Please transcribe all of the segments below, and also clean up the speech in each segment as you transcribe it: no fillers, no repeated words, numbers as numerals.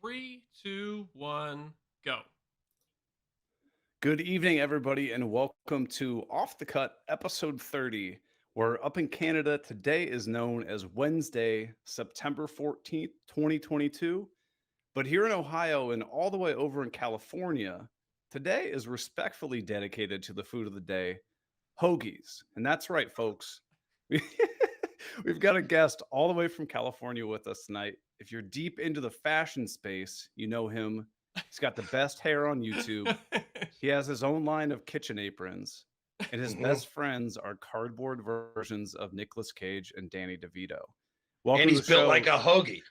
Three, two, one, go. Good evening, everybody, and welcome to Off the Cut, episode 30, where up in Canada, today is known as Wednesday, September 14th, 2022. But here in Ohio and all the way over in California, today is respectfully dedicated to the food of the day, hoagies. And that's right, folks. We've got a guest all the way from California with us tonight. If you're deep into the fashion space, you know him. He's got the best hair on YouTube. He has his own line of kitchen aprons, and his hmm best friends are cardboard versions of Nicolas Cage and Danny DeVito. And Welcome to he's the built show. like a hoagie.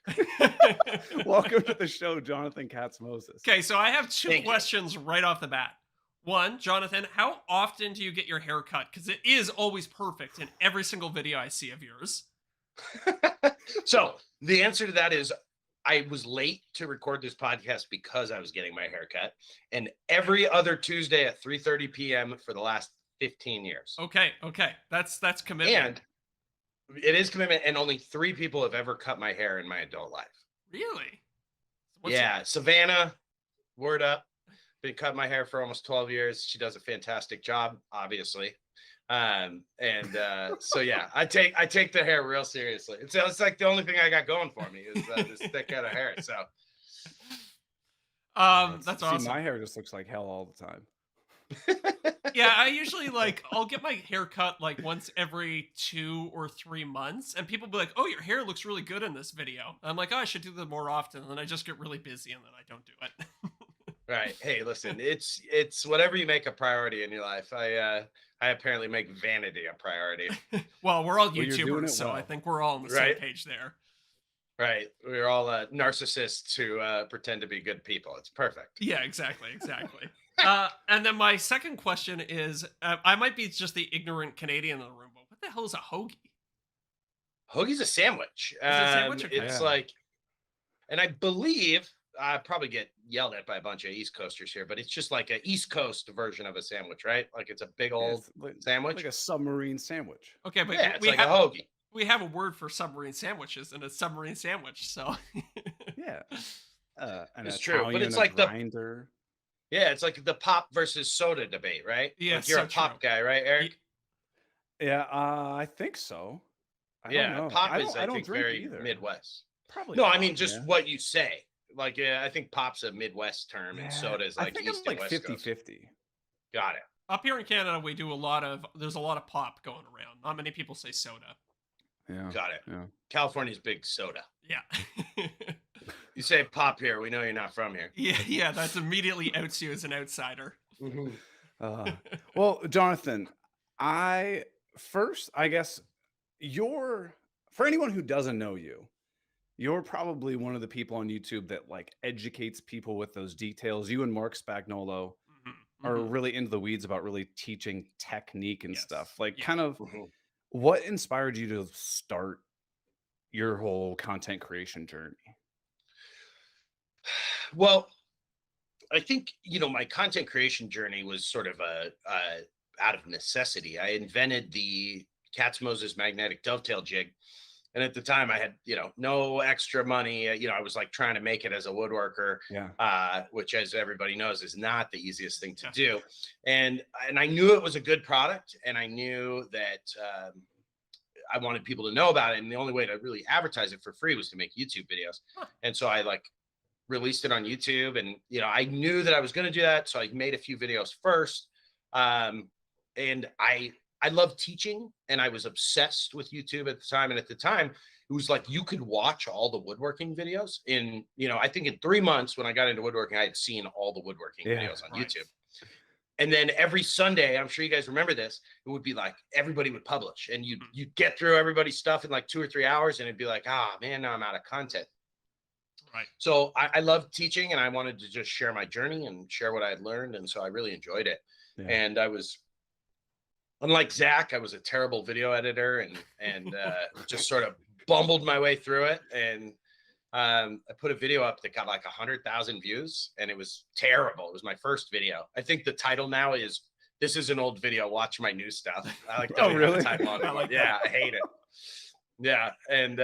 Welcome to the show, Jonathan Katz Moses. Okay, so I have two Thank you. questions right off the bat. One, Jonathan, how often do you get your hair cut? Because it is always perfect in every single video I see of yours. So the answer to that is I was late to record this podcast because I was getting my hair cut. And every other Tuesday at 3:30 p.m. for the last 15 years. Okay, that's commitment. And it is commitment. And only 3 people have ever cut my hair in my adult life. Really? Yeah. Savannah, word up. Been cutting my hair for almost 12 years. She does a fantastic job, obviously. So yeah, I take the hair real seriously. It's like the only thing I got going for me is this thick head of hair. So that's See, awesome. my hair just looks like hell all the time. Yeah, I usually I'll get my hair cut like once every 2 or 3 months, and people be like, "Oh, your hair looks really good in this video." I'm like, "Oh, I should do that more often," and then I just get really busy, and then I don't do it. right. Hey, listen, it's whatever you make a priority in your life. I apparently make vanity a priority. Well, we're all Well, you're doing YouTubers, it so I well. think we're all on the Right. same page there. Right. We're all narcissists who pretend to be good people. It's perfect. Yeah, exactly. And then my second question is, I might be just the ignorant Canadian in the room, but what the hell is a hoagie? Hoagie's a sandwich. Is it a sandwich? Okay. It's Yeah. like, and I believe I probably get yelled at by a bunch of East Coasters here, but it's just like an East Coast version of a sandwich, right? Like it's a big Yeah, old it's sandwich. like a submarine sandwich. Okay, but Yeah, it's we like a have hoagie. we have a word for submarine sandwiches, and it's submarine sandwich. So Yeah. An It's true, but Italian, it's a like the grinder. yeah, it's like the pop versus soda debate, right? Yeah, like you're so a pop true. guy, right, Eric? Yeah, I think so. I don't Yeah, know. pop I is I don't think drink very either. Midwest. Probably No, I not, mean just yeah. what you say. Like I think pop's a Midwest term, and Yeah, soda is I like think East I'm and like West Coast. 50-50. Got it. Up here in Canada, we do there's a lot of pop going around. Not many people say soda. Yeah. Got it. Yeah. California's big soda. Yeah. You say pop here, we know you're not from here. yeah, that's immediately outs you as an outsider. Well, Jonathan, I guess for anyone who doesn't know you, you're probably one of the people on YouTube that like educates people with those details. You and Mark Spagnolo Mhm, are mhm. really into the weeds about really teaching technique and Yes. stuff. Like, Yeah. kind of Mhm. what inspired you to start your whole content creation journey? Well, I think my content creation journey was sort of a out of necessity. I invented the Katz Moses magnetic dovetail jig, and at the time I had no extra money. I was like trying to make it as a woodworker, Yeah. which, as everybody knows, is not the easiest thing to Yeah. do. And I knew it was a good product, and I knew that I wanted people to know about it. And the only way to really advertise it for free was to make YouTube videos. Huh. And so I released it on YouTube, and I knew that I was going to do that, so I made a few videos first. And I love teaching, and I was obsessed with YouTube at the time. And at the time, it was like you could watch all the woodworking videos in I think in 3 months when I got into woodworking, I had seen all the woodworking Yeah, videos on right. YouTube. And then every Sunday, I'm sure you guys remember this, it would be like everybody would publish, and you'd get through everybody's stuff in like 2 or 3 hours, and it'd be like, man, now I'm out of content. Right. So I loved teaching, and I wanted to just share my journey and share what I had learned. And so I really enjoyed it. Yeah. And I was, unlike Zach, I was a terrible video editor and just sort of bumbled my way through it. And I put a video up that got like 100,000 views, and it was terrible. It was my first video. I think the title now is "This is an old video. Watch my new stuff." I like don't Oh, even have a really? title on it. I like Yeah, I hate it. Yeah, and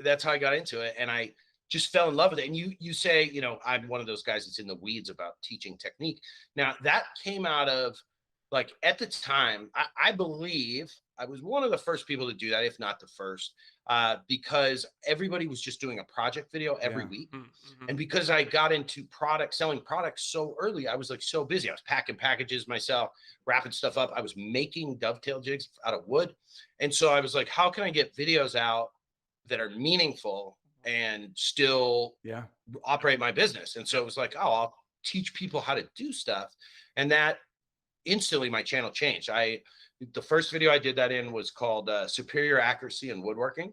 that's how I got into it. And I just fell in love with it. And you say, I'm one of those guys that's in the weeds about teaching technique. Now that came out of, like, at the time, I believe I was one of the first people to do that, if not the first, because everybody was just doing a project video every week. Mm-hmm. And because I got into selling products so early, I was like so busy. I was packing packages myself, wrapping stuff up. I was making dovetail jigs out of wood. And so I was like, how can I get videos out that are meaningful and still operate my business? And so it was like, oh, I'll teach people how to do stuff. And that instantly my channel changed. The first video I did that in was called Superior Accuracy in Woodworking.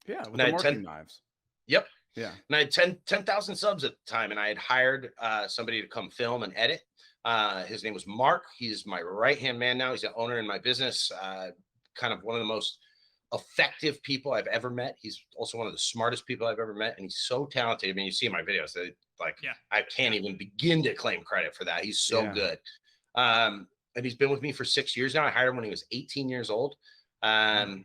Yeah, with the marking knives. Yep. Yeah. And I had 10,000 subs at the time, and I had hired somebody to come film and edit. His name was Mark. He's my right-hand man now. He's the owner in my business, kind of one of the most effective people I've ever met. He's also one of the smartest people I've ever met, and he's so talented. I mean, you see in my videos, I can't even begin to claim credit for that. He's so good. And he's been with me for 6 years now. I hired him when he was 18 years old. And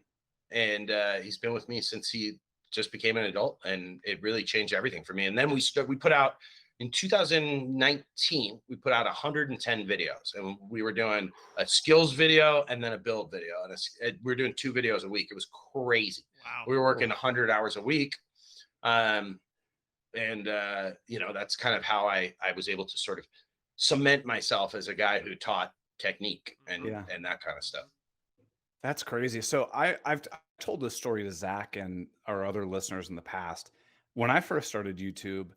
he's been with me since he just became an adult, and it really changed everything for me. And then we put out in 2019, we put out 110 videos, and we were doing a skills video and then a build video. And we were doing 2 videos a week. It was crazy. Wow. We were working 100 hours a week. That's kind of how I was able to sort of cement myself as a guy who taught technique and that kind of stuff. That's crazy. So I've told this story to Zach and our other listeners in the past. When I first started YouTube,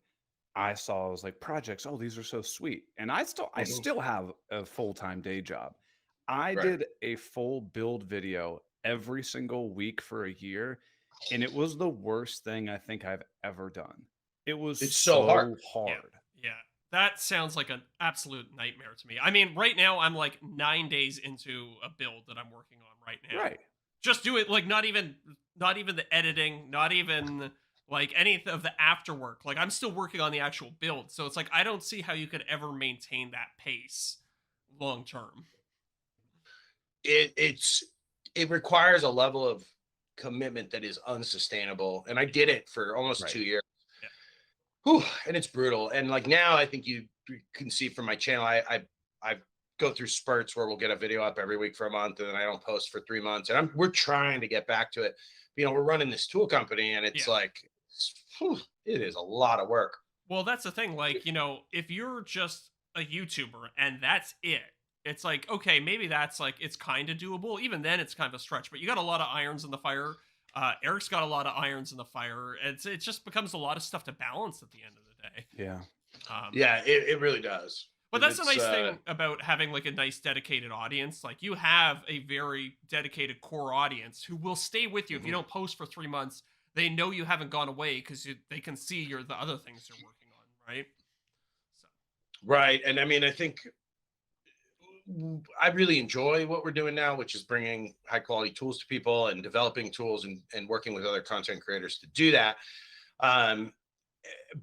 I was like, projects, oh, these are so sweet. And I still have a full-time day job. I did a full build video every single week for a year, and it was the worst thing I think I've ever done. It's so hard. Yeah. That sounds like an absolute nightmare to me. I mean, right now I'm like 9 days into a build that I'm working on right now. Right. Just do it, like, not even the editing, not even like any of the after work. Like, I'm still working on the actual build. So it's like, I don't see how you could ever maintain that pace long term. It requires a level of commitment that is unsustainable. And I did it for almost 2 years. Whew, and it's brutal. And like now, I think you can see from my channel, I go through spurts where we'll get a video up every week for a month, and then I don't post for 3 months. And we're trying to get back to it. We're running this tool company, and it's it is a lot of work. Well, that's the thing. Like, if you're just a YouTuber and that's it, it's like, okay, maybe that's like, it's kind of doable. Even then, it's kind of a stretch. But you got a lot of irons in the fire. Eric's got a lot of irons in the fire. It just becomes a lot of stuff to balance at the end of the day. Yeah. It really does. But that's a nice thing about having like a nice dedicated audience. Like, you have a very dedicated core audience who will stay with you. If you don't post for 3 months, they know you haven't gone away because they can see the other things you're working on, right? Right. And I mean, I think I really enjoy what we're doing now, which is bringing high quality tools to people and developing tools and working with other content creators to do that.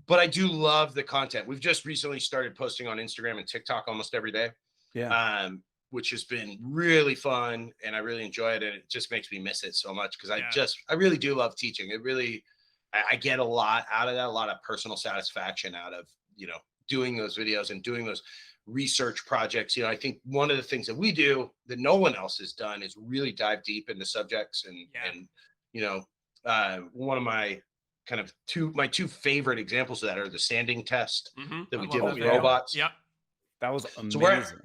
But I do love the content. We've just recently started posting on Instagram and TikTok almost every day. Yeah. Which has been really fun, and I really enjoy it. And it just makes me miss it so much because I really do love teaching. It really, I get a lot out of that, a lot of personal satisfaction out of, doing those videos and doing those research projects. I think one of the things that we do that no one else has done is really dive deep into subjects and one of my kind of my two favorite examples of that are the sanding test that we did with robots. Yep. That was amazing.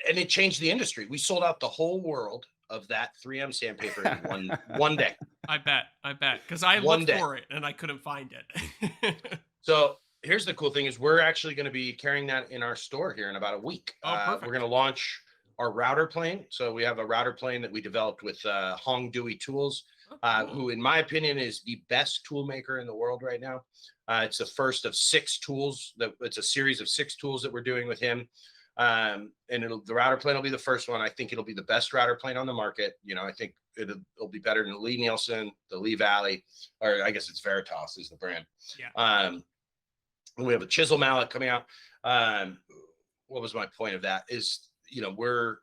And it changed the industry. We sold out the whole world of that 3M sandpaper in one day. I bet. Because I looked for it and I couldn't find it. So here's the cool thing is we're actually going to be carrying that in our store here in about a week. We're going to launch our router plane. So we have a router plane that we developed with Hong Dewey Tools, who in my opinion is the best tool maker in the world right now. It's the first of 6 tools. It's a series of 6 tools that we're doing with him. And the router plane will be the first one. I think it'll be the best router plane on the market. I think it'll be better than the Lee Nielsen, the Lee Valley, or I guess it's Veritas is the brand. Yeah. And we have a chisel mallet coming out. What was my point of that is, we're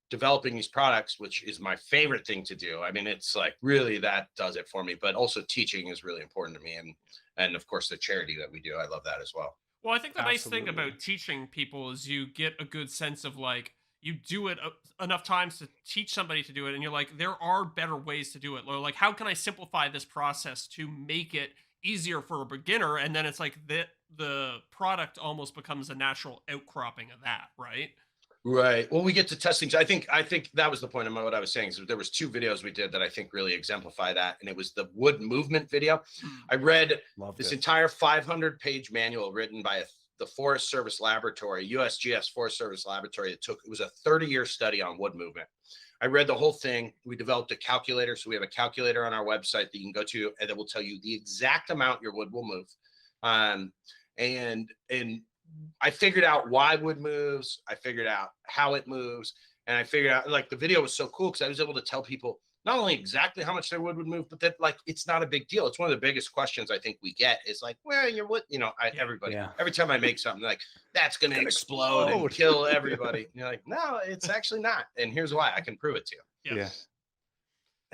developing these products, which is my favorite thing to do. I mean, it's like really that does it for me, but also teaching is really important to me. And of course the charity that we do, I love that as well. Well, I think the nice thing Absolutely. about teaching people is you get a good sense of like you do it enough times to teach somebody to do it, and you're like, there are better ways to do it. Or like, how can I simplify this process to make it easier for a beginner? And then it's like the product almost becomes a natural outcropping of that, right? Right. Well, we get to test things. I think that was the point of what I was saying. So there was two videos we did that I think really exemplify that. And it was the wood movement video. Mm. I read Loved this it. entire 500-page manual written by the Forest Service Laboratory, USGS Forest Service Laboratory. It was a 30-year study on wood movement. I read the whole thing. We developed a calculator. So we have a calculator on our website that you can go to, and that will tell you the exact amount your wood will move. Um, and I figured out why wood moves. I figured out how it moves. And I figured out, like, the video was so cool because I was able to tell people not only exactly how much their wood would move, but that, like, it's not a big deal. It's one of the biggest questions I think we get is like, where your wood? You know, everybody, Yeah. every time I make something, like, that's going to explode and kill everybody. And you're like, no, it's actually not. And here's why. I can prove it to you. Yeah.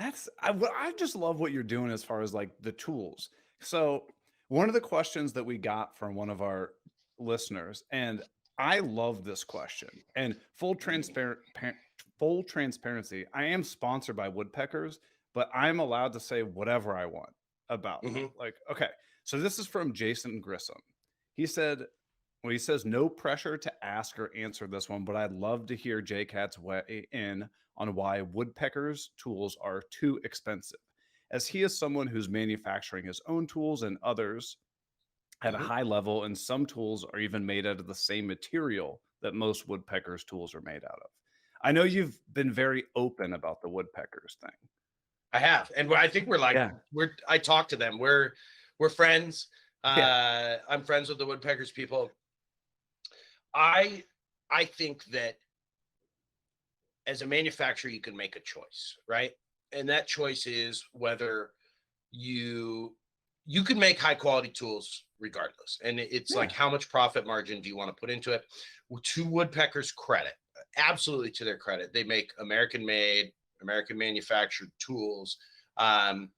Yeah. I just love what you're doing as far as like the tools. So one of the questions that we got from one of our listeners, and I love this question. And full transparency, I am sponsored by Woodpeckers, but I'm allowed to say whatever I want about them. Mhm. Like, okay, so this is from Jason Grissom. He said, well, he says no pressure to ask or answer this one, but I'd love to hear J Cat's weigh in on why Woodpecker's tools are too expensive, as he is someone who's manufacturing his own tools and others at a Mhm. high level, and some tools are even made out of the same material that most woodpeckers tools are made out of. I know you've been very open about the woodpeckers thing. I have. And I think we're like, Yeah. I talk to them. We're friends. Yeah. I'm friends with the Woodpeckers people. I I think that as a manufacturer, you can make a choice, right? And that choice is whether you you can make high quality tools regardless. And it's like, Yeah. how much profit margin do you want to put into it? To Woodpecker's credit, absolutely to their credit, they make American made, American manufactured tools. Um,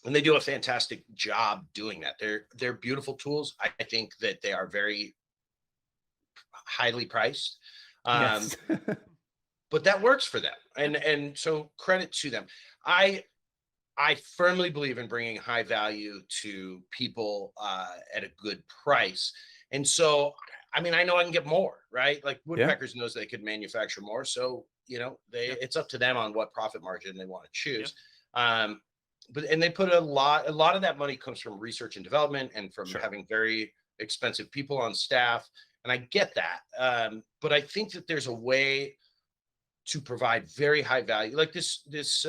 and they do a fantastic job doing that. They're beautiful tools. I think that they are very highly priced. Um, Yes. but that works for them, and so credit to them. I i firmly believe in bringing high value to people at a good price. And so, I mean, I know I can get more, right? Like Yeah. Woodpeckers knows they could manufacture more, so Yeah. it's up to them on what profit margin they want to Yeah. choose. um but and they put a lot of that money comes from research and development and from Sure. having very expensive people on staff, and I get that. But I think that there's a way to provide very high value, like this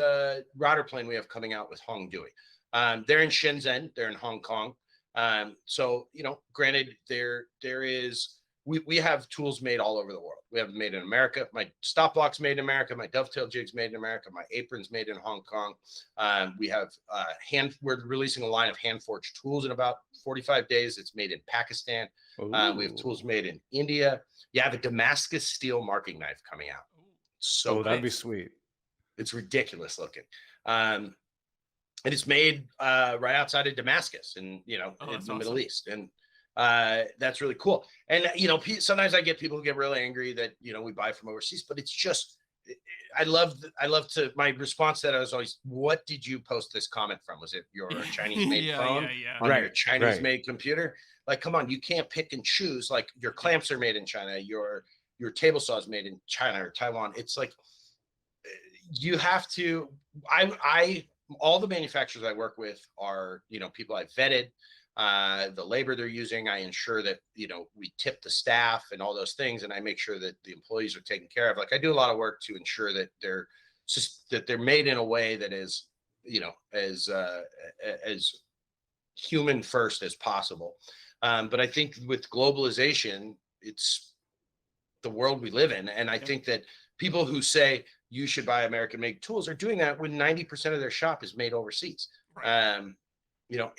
router plane we have coming out with Hong Dui. They're in Shenzhen, they're in Hong Kong. So granted, there is we have tools made all over the world. We have made in America. My stop block's made in America. My dovetail jig's made in America. My apron's made in Hong Kong. We have we're releasing a line of hand forged tools in about 45 days. It's made in Pakistan. We have tools Ooh. made in India. You have a Damascus steel marking knife coming out. Ooh. So Oh, that'd be cool. sweet. It's ridiculous looking. Um, and it's made right outside of Damascus, and Oh, in that's the Middle awesome. East. And that's really cool. And sometimes I get people who get really angry that we buy from overseas, but it's just I love to my response to that is always, what did you post this comment from? Was it your Chinese made Yeah, phone yeah, yeah. on your Right. Chinese Right. made computer? Like, come on, you can't pick and choose. Like, your Yeah. clamps are made in China, your table saw is made in China or Taiwan. It's like, you have to. I all the manufacturers I work with are people I've vetted. The labor they're using, I ensure that we tip the staff and all those things, and I make sure that the employees are taken care of. Like, I do a lot of work to ensure that they're made in a way that is as human first as possible. But I think with globalization, it's the world we live in. And I Yeah. think that people who say you should buy American made tools are doing that when 90% of their shop is made overseas. Right.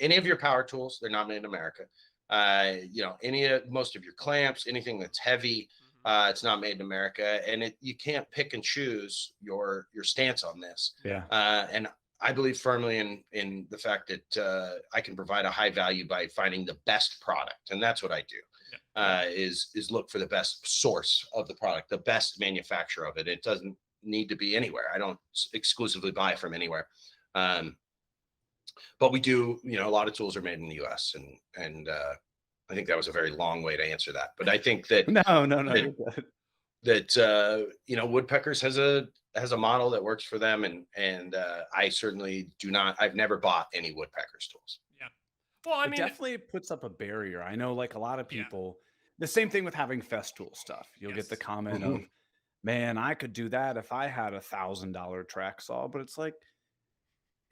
Any of your power tools, they're not made in America. Most of your clamps, anything that's heavy, Mhm. It's not made in America, and you can't pick and choose your stance on this. Yeah. And I believe firmly in the fact that I can provide a high value by finding the best product, and that's what I do. Is look for the best source of the product, the best manufacturer of it. It doesn't need to be anywhere. I don't exclusively buy from anywhere. But we do, a lot of tools are made in the US, and I think that was a very long way to answer that. But I think that No. that, Woodpeckers has a model that works for them, and I certainly do not. I've never bought any Woodpeckers tools. Yeah. Well, I It mean, definitely puts up a barrier. I know, like a lot of people, the same thing with having Festool stuff. You'll get the Yes. comment of, man, I could do that if I had $1,000 track saw. But it's like,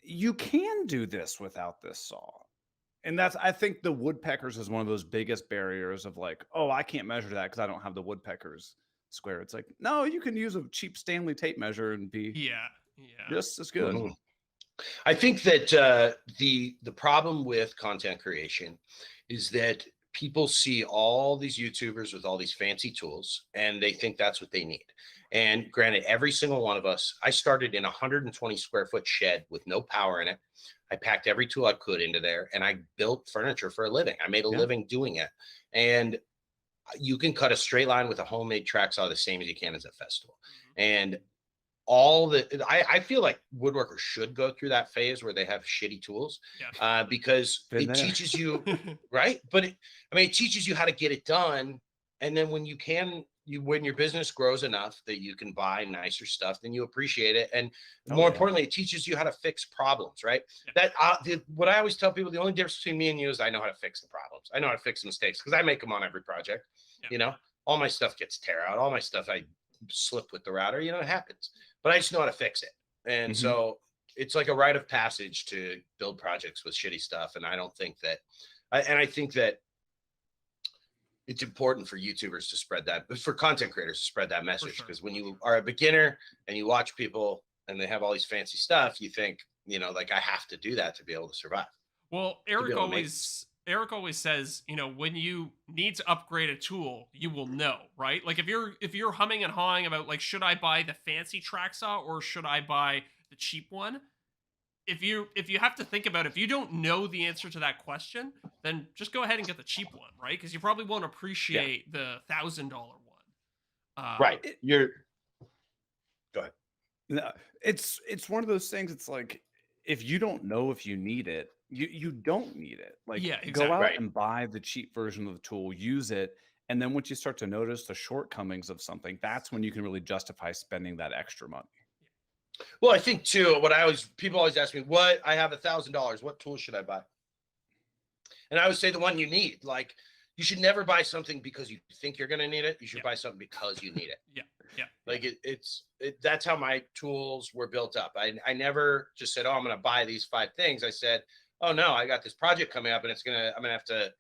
you can do this without this saw. And I think the Woodpeckers is one of those biggest barriers of like, oh, I can't measure that because I don't have the Woodpeckers square. It's like, no, you can use a cheap Stanley tape measure and be just as good. Mhm. I think that the problem with content creation is that people see all these YouTubers with all these fancy tools, and they think that's what they need. And granted, every single one of us, I started in a 120 square foot shed with no power in it. I packed every tool I could into there, and I built furniture for a living. I made a living doing it. And you can cut a straight line with a homemade track saw the same as you can as a Festool. And I feel like woodworkers should go through that phase where they have shitty tools, because it teaches you, right? But it teaches you how to get it done. And then when when your business grows enough that you can buy nicer stuff, then you appreciate it. And more importantly, it teaches you how to fix problems, right? What I always tell people, the only difference between me and you is I know how to fix the problems. I know how to fix the mistakes because I make them on every project. All my stuff gets tear out. All my stuff, I slip with the router, it happens, but I just know how to fix it. And so it's like a rite of passage to build projects with shitty stuff. And I don't think that, I think that it's important for YouTubers to spread that, for content creators to spread that message. Because when you are a beginner and you watch people and they have all these fancy stuff, you think, like I have to do that to be able to survive. Well, Eric always says, when you need to upgrade a tool, you will know, right? Like if you're humming and hawing about like, should I buy the fancy track saw or should I buy the cheap one? If you have to think about it, if you don't know the answer to that question, then just go ahead and get the cheap one, right? Because you probably won't appreciate the $1,000 one. Right. Go ahead. No, it's one of those things. It's like, if you don't know if you need it, you don't need it. Like, go out and buy the cheap version of the tool, use it, and then once you start to notice the shortcomings of something, that's when you can really justify spending that extra money. Well, I think too, people always ask me, I have $1,000, what tool should I buy? And I would say the one you need. Like, you should never buy something because you think you're going to need it. You should buy something because you need it. Like that's how my tools were built up. I never just said, oh, I'm going to buy these 5 things. I said, oh no, I got this project coming up and I'm going to have to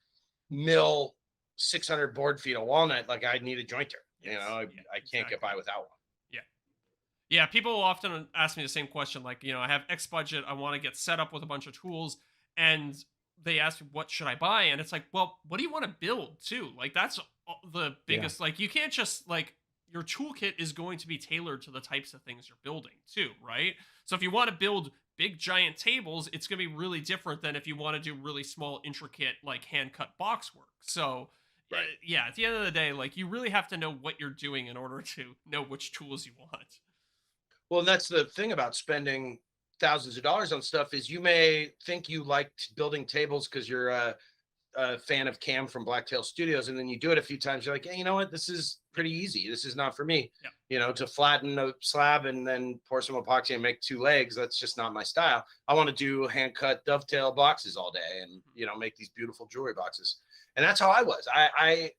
mill 600 board feet of walnut. Like, I need a jointer, I can't get by without one. Yeah, people often ask me the same question. Like, I have X budget. I want to get set up with a bunch of tools. And they ask me, what should I buy? And it's like, well, what do you want to build too? Like, that's the biggest, like, you can't just like, your toolkit is going to be tailored to the types of things you're building too, right? So if you want to build big giant tables, it's going to be really different than if you want to do really small, intricate, like hand cut box work. So at the end of the day, like, you really have to know what you're doing in order to know which tools you want. Well, and that's the thing about spending thousands of dollars on stuff is you may think you liked building tables because you're a fan of Cam from Blacktail Studios, and then you do it a few times. You're like, hey, you know what? This is pretty easy. This is not for me. To flatten a slab and then pour some epoxy and make 2 legs. That's just not my style. I want to do hand cut dovetail boxes all day and, make these beautiful jewelry boxes. And that's how I was. I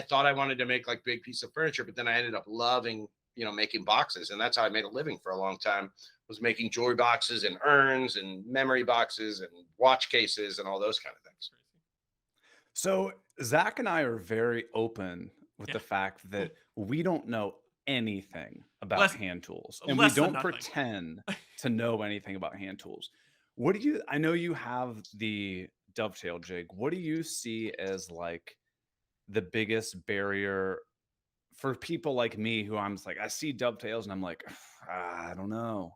thought I wanted to make like big piece of furniture, but then I ended up loving making boxes. And that's how I made a living for a long time, was making jewelry boxes and urns and memory boxes and watch cases and all those kind of things. So Zach and I are very open with the fact that we don't know anything about hand tools, and we don't pretend to know anything about hand tools. I know you have the dovetail jig. What do you see as like the biggest barrier for people like me who I'm just like, I see dovetails and I'm like, I don't know.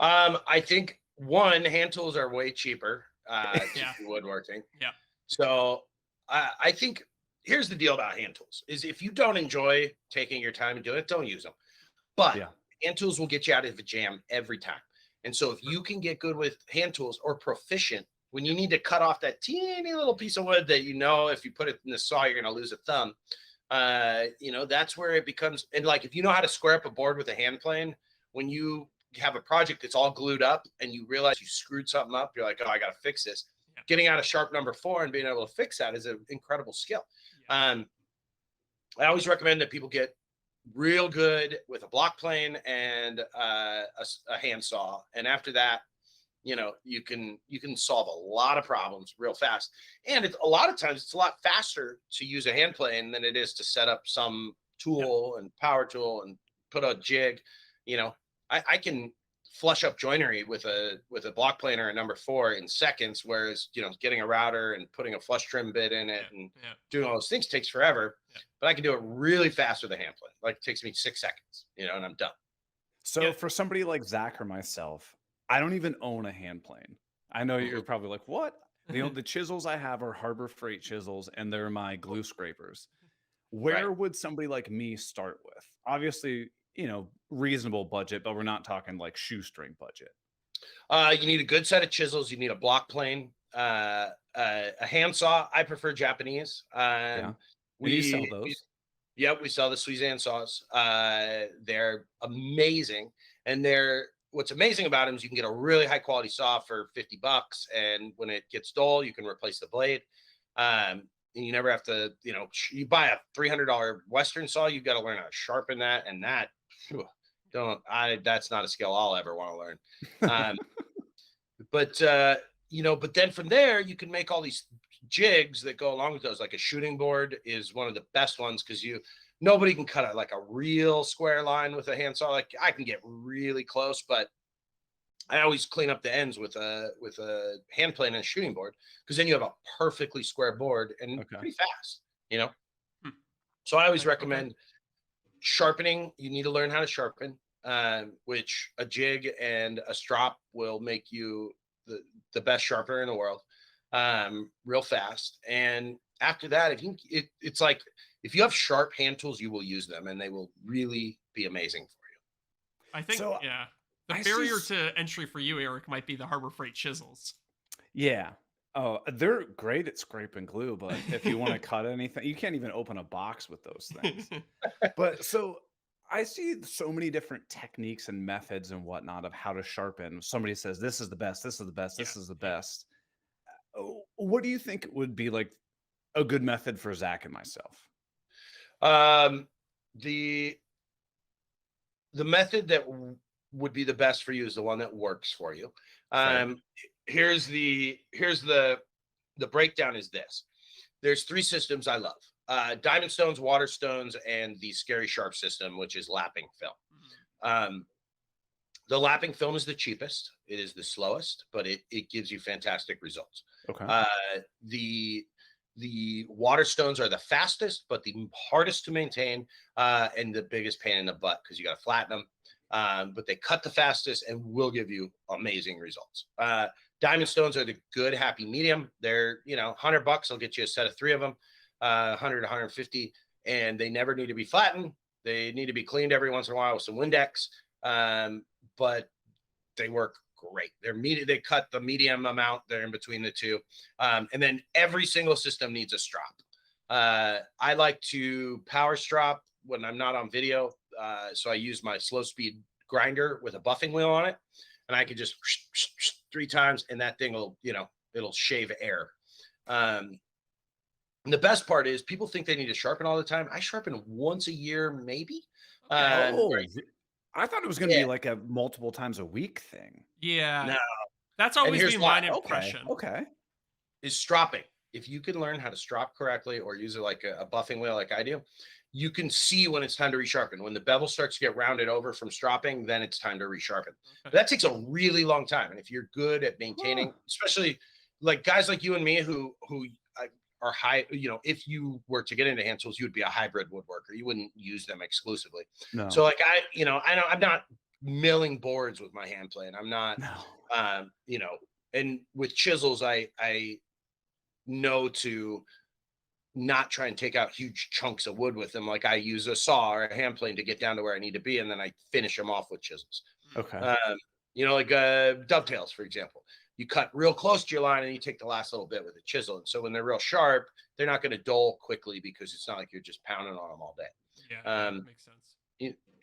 I think one, hand tools are way cheaper to Yeah. do woodworking. Yeah. So I think here's the deal about hand tools is if you don't enjoy taking your time and doing it, don't use them. But Yeah. hand tools will get you out of a jam every time. And so if you can get good with hand tools or proficient, when you need to cut off that teeny little piece of wood that you know if you put it in the saw, you're going to lose a thumb. That's where it becomes. And like if you know how to square up a board with a hand plane, when you have a project that's all glued up and you realize you screwed something up, you're like, oh, I got to fix this. Yeah. Getting out of sharp number 4 and being able to fix that is an incredible skill. Yeah. I always recommend that people get real good with a block plane and a handsaw, and after that, you can solve a lot of problems real fast. And a lot of times it's a lot faster to use a hand plane than it is to set up some tool and power tool and put a jig. I can flush up joinery with a block plane or a number 4 in seconds, whereas getting a router and putting a flush trim bit in it and doing all those things takes forever. But I can do it really fast with a hand plane. Like it takes me 6 seconds, and I'm done. So for somebody like Zach or myself, I don't even own a hand plane. I know you're probably like, what? The chisels I have are Harbor Freight chisels, and they're my glue scrapers. Where would somebody like me start with? Obviously, reasonable budget, but we're not talking like shoestring budget. You need a good set of chisels. You need a block plane, a handsaw. I prefer Japanese. We sell those. We sell the Suzanne saws. They're amazing, and what's amazing about them is you can get a really high quality saw for $50, and when it gets dull, you can replace the blade. And you never have to, you buy a $300 Western saw, you've got to learn how to sharpen that, and that that's not a skill I'll ever want to learn. But then from there you can make all these jigs that go along with those. Like a shooting board is one of the best ones because nobody can cut a real square line with a handsaw. Like I can get really close, but I always clean up the ends with a hand plane and a shooting board, because then you have a perfectly square board and pretty fast, So I always recommend sharpening. You need to learn how to sharpen, which a jig and a strop will make you the best sharpener in the world, real fast. And after that, it's like if you have sharp hand tools, you will use them, and they will really be amazing for you. I think, the barrier to entry for you, Eric, might be the Harbor Freight chisels. Yeah. Oh, they're great at scraping glue, but if you want to cut anything, you can't even open a box with those things. But so I see so many different techniques and methods and whatnot of how to sharpen. Somebody says, this is the best, this is the best, this is the best. What do you think would be like a good method for Zach and myself? The method that would be the best for you is the one that works for you. Here's the breakdown is this. There's 3 systems I love. Diamond stones, water stones, and the Scary Sharp system, which is lapping film. The lapping film is the cheapest. It is the slowest, but it gives you fantastic results. Okay. The water stones are the fastest, but the hardest to maintain, and the biggest pain in the butt because you got to flatten them. But they cut the fastest and will give you amazing results. Diamond stones are the good, happy medium. They're, $100 will get you a set of 3 of them, 100, 150, and they never need to be flattened. They need to be cleaned every once in a while with some Windex, but they work great. They cut the medium amount. They're in between the 2. And then every single system needs a strop. I like to power strop when I'm not on video. So I use my slow speed grinder with a buffing wheel on it, and I can just 3 times, and that thing will, it'll shave air. And the best part is people think they need to sharpen all the time. I sharpen once a year, maybe. I thought it was going to be like a multiple times a week thing. Yeah. No. That's always been my impression. Okay. Is stropping. If you can learn how to strop correctly or use it like a buffing wheel like I do, you can see when it's time to resharpen. When the bevel starts to get rounded over from stropping, then it's time to resharpen. Okay. That takes a really long time. And if you're good at maintaining, especially like guys like you and me who are high, if you were to get into hand tools, you would be a hybrid woodworker. You wouldn't use them exclusively. No. So like I'm not milling boards with my hand plane. I'm not, No. and with chisels, I know to not try and take out huge chunks of wood with them. Like I use a saw or a hand plane to get down to where I need to be, and then I finish them off with chisels. Okay. Like dovetails, for example. You cut real close to your line and you take the last little bit with a chisel. And so when they're real sharp, they're not going to dull quickly because it's not like you're just pounding on them all day. Yeah, that makes sense.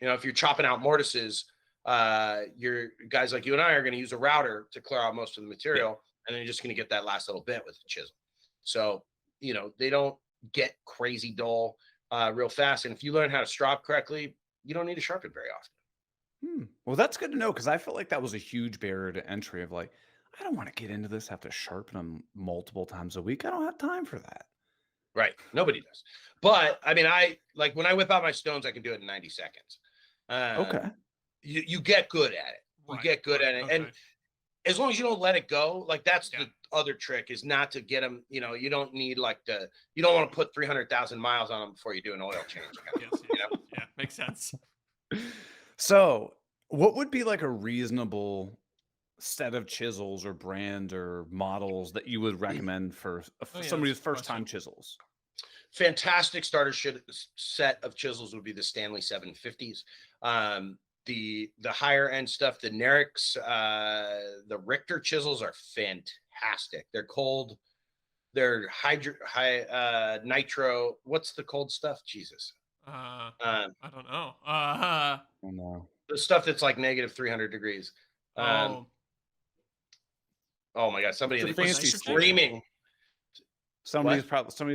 If you're chopping out mortises, your guys like you and I are going to use a router to clear out most of the material, and then you're just going to get that last little bit with a chisel. So, they don't get crazy dull real fast. And if you learn how to strop correctly, you don't need to sharpen very often. Well, that's good to know, because I felt like that was a huge barrier to entry of like, I don't want to get into this, have to sharpen them multiple times a week. I don't have time for that. Right. Nobody does. But I mean, when I whip out my stones, I can do it in 90 seconds. Okay. You get good at it. You get good at it. Okay. And as long as you don't let it go, like that's the other trick, is not to get them, you don't need you don't want to put 300,000 miles on them before you do an oil change. Yeah, makes sense. So what would be like a reasonable set of chisels or brand or models that you would recommend for somebody who's first time chisels? Fantastic starter set of chisels would be the Stanley 750s. The higher end stuff, the Nerix, the Richter chisels are fantastic. They're cold. They're high nitro. What's the cold stuff? Jesus. I don't know. I don't know. The stuff that's like negative 300 degrees. Oh my God! Somebody in the fancy screaming. Somebody's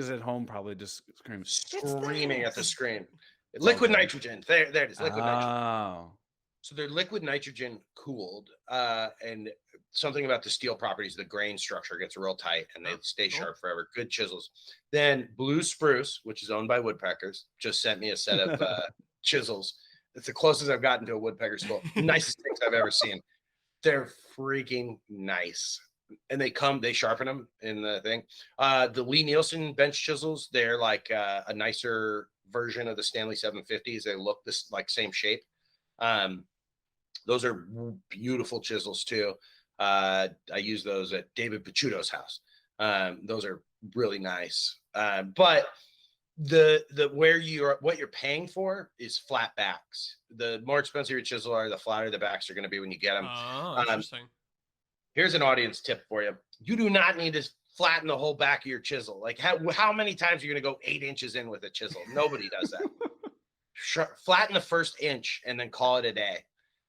at home probably just screaming at the screen. Liquid nitrogen. There it is. Liquid nitrogen. So they're liquid nitrogen cooled, and something about the steel properties, the grain structure gets real tight and they stay sharp forever. Good chisels. Then Blue Spruce, which is owned by woodpeckers, just sent me a set of chisels. It's the closest I've gotten to a woodpecker skull. Nicest things I've ever seen. They're freaking nice. And they sharpen them in the thing. The Lee Nielsen bench chisels, they're like a nicer version of the Stanley 750s. They look this like same shape. Those are beautiful chisels too. I use those at David Picciuto's house. Those are really nice. But what you're paying for is flat backs. The more expensive your chisel are, the flatter the backs are going to be when you get them. Oh, interesting. Here's an audience tip for you. You do not need to flatten the whole back of your chisel. Like how many times are you going to go 8 inches in with a chisel? Nobody does that. Flatten the first inch and then call it a day.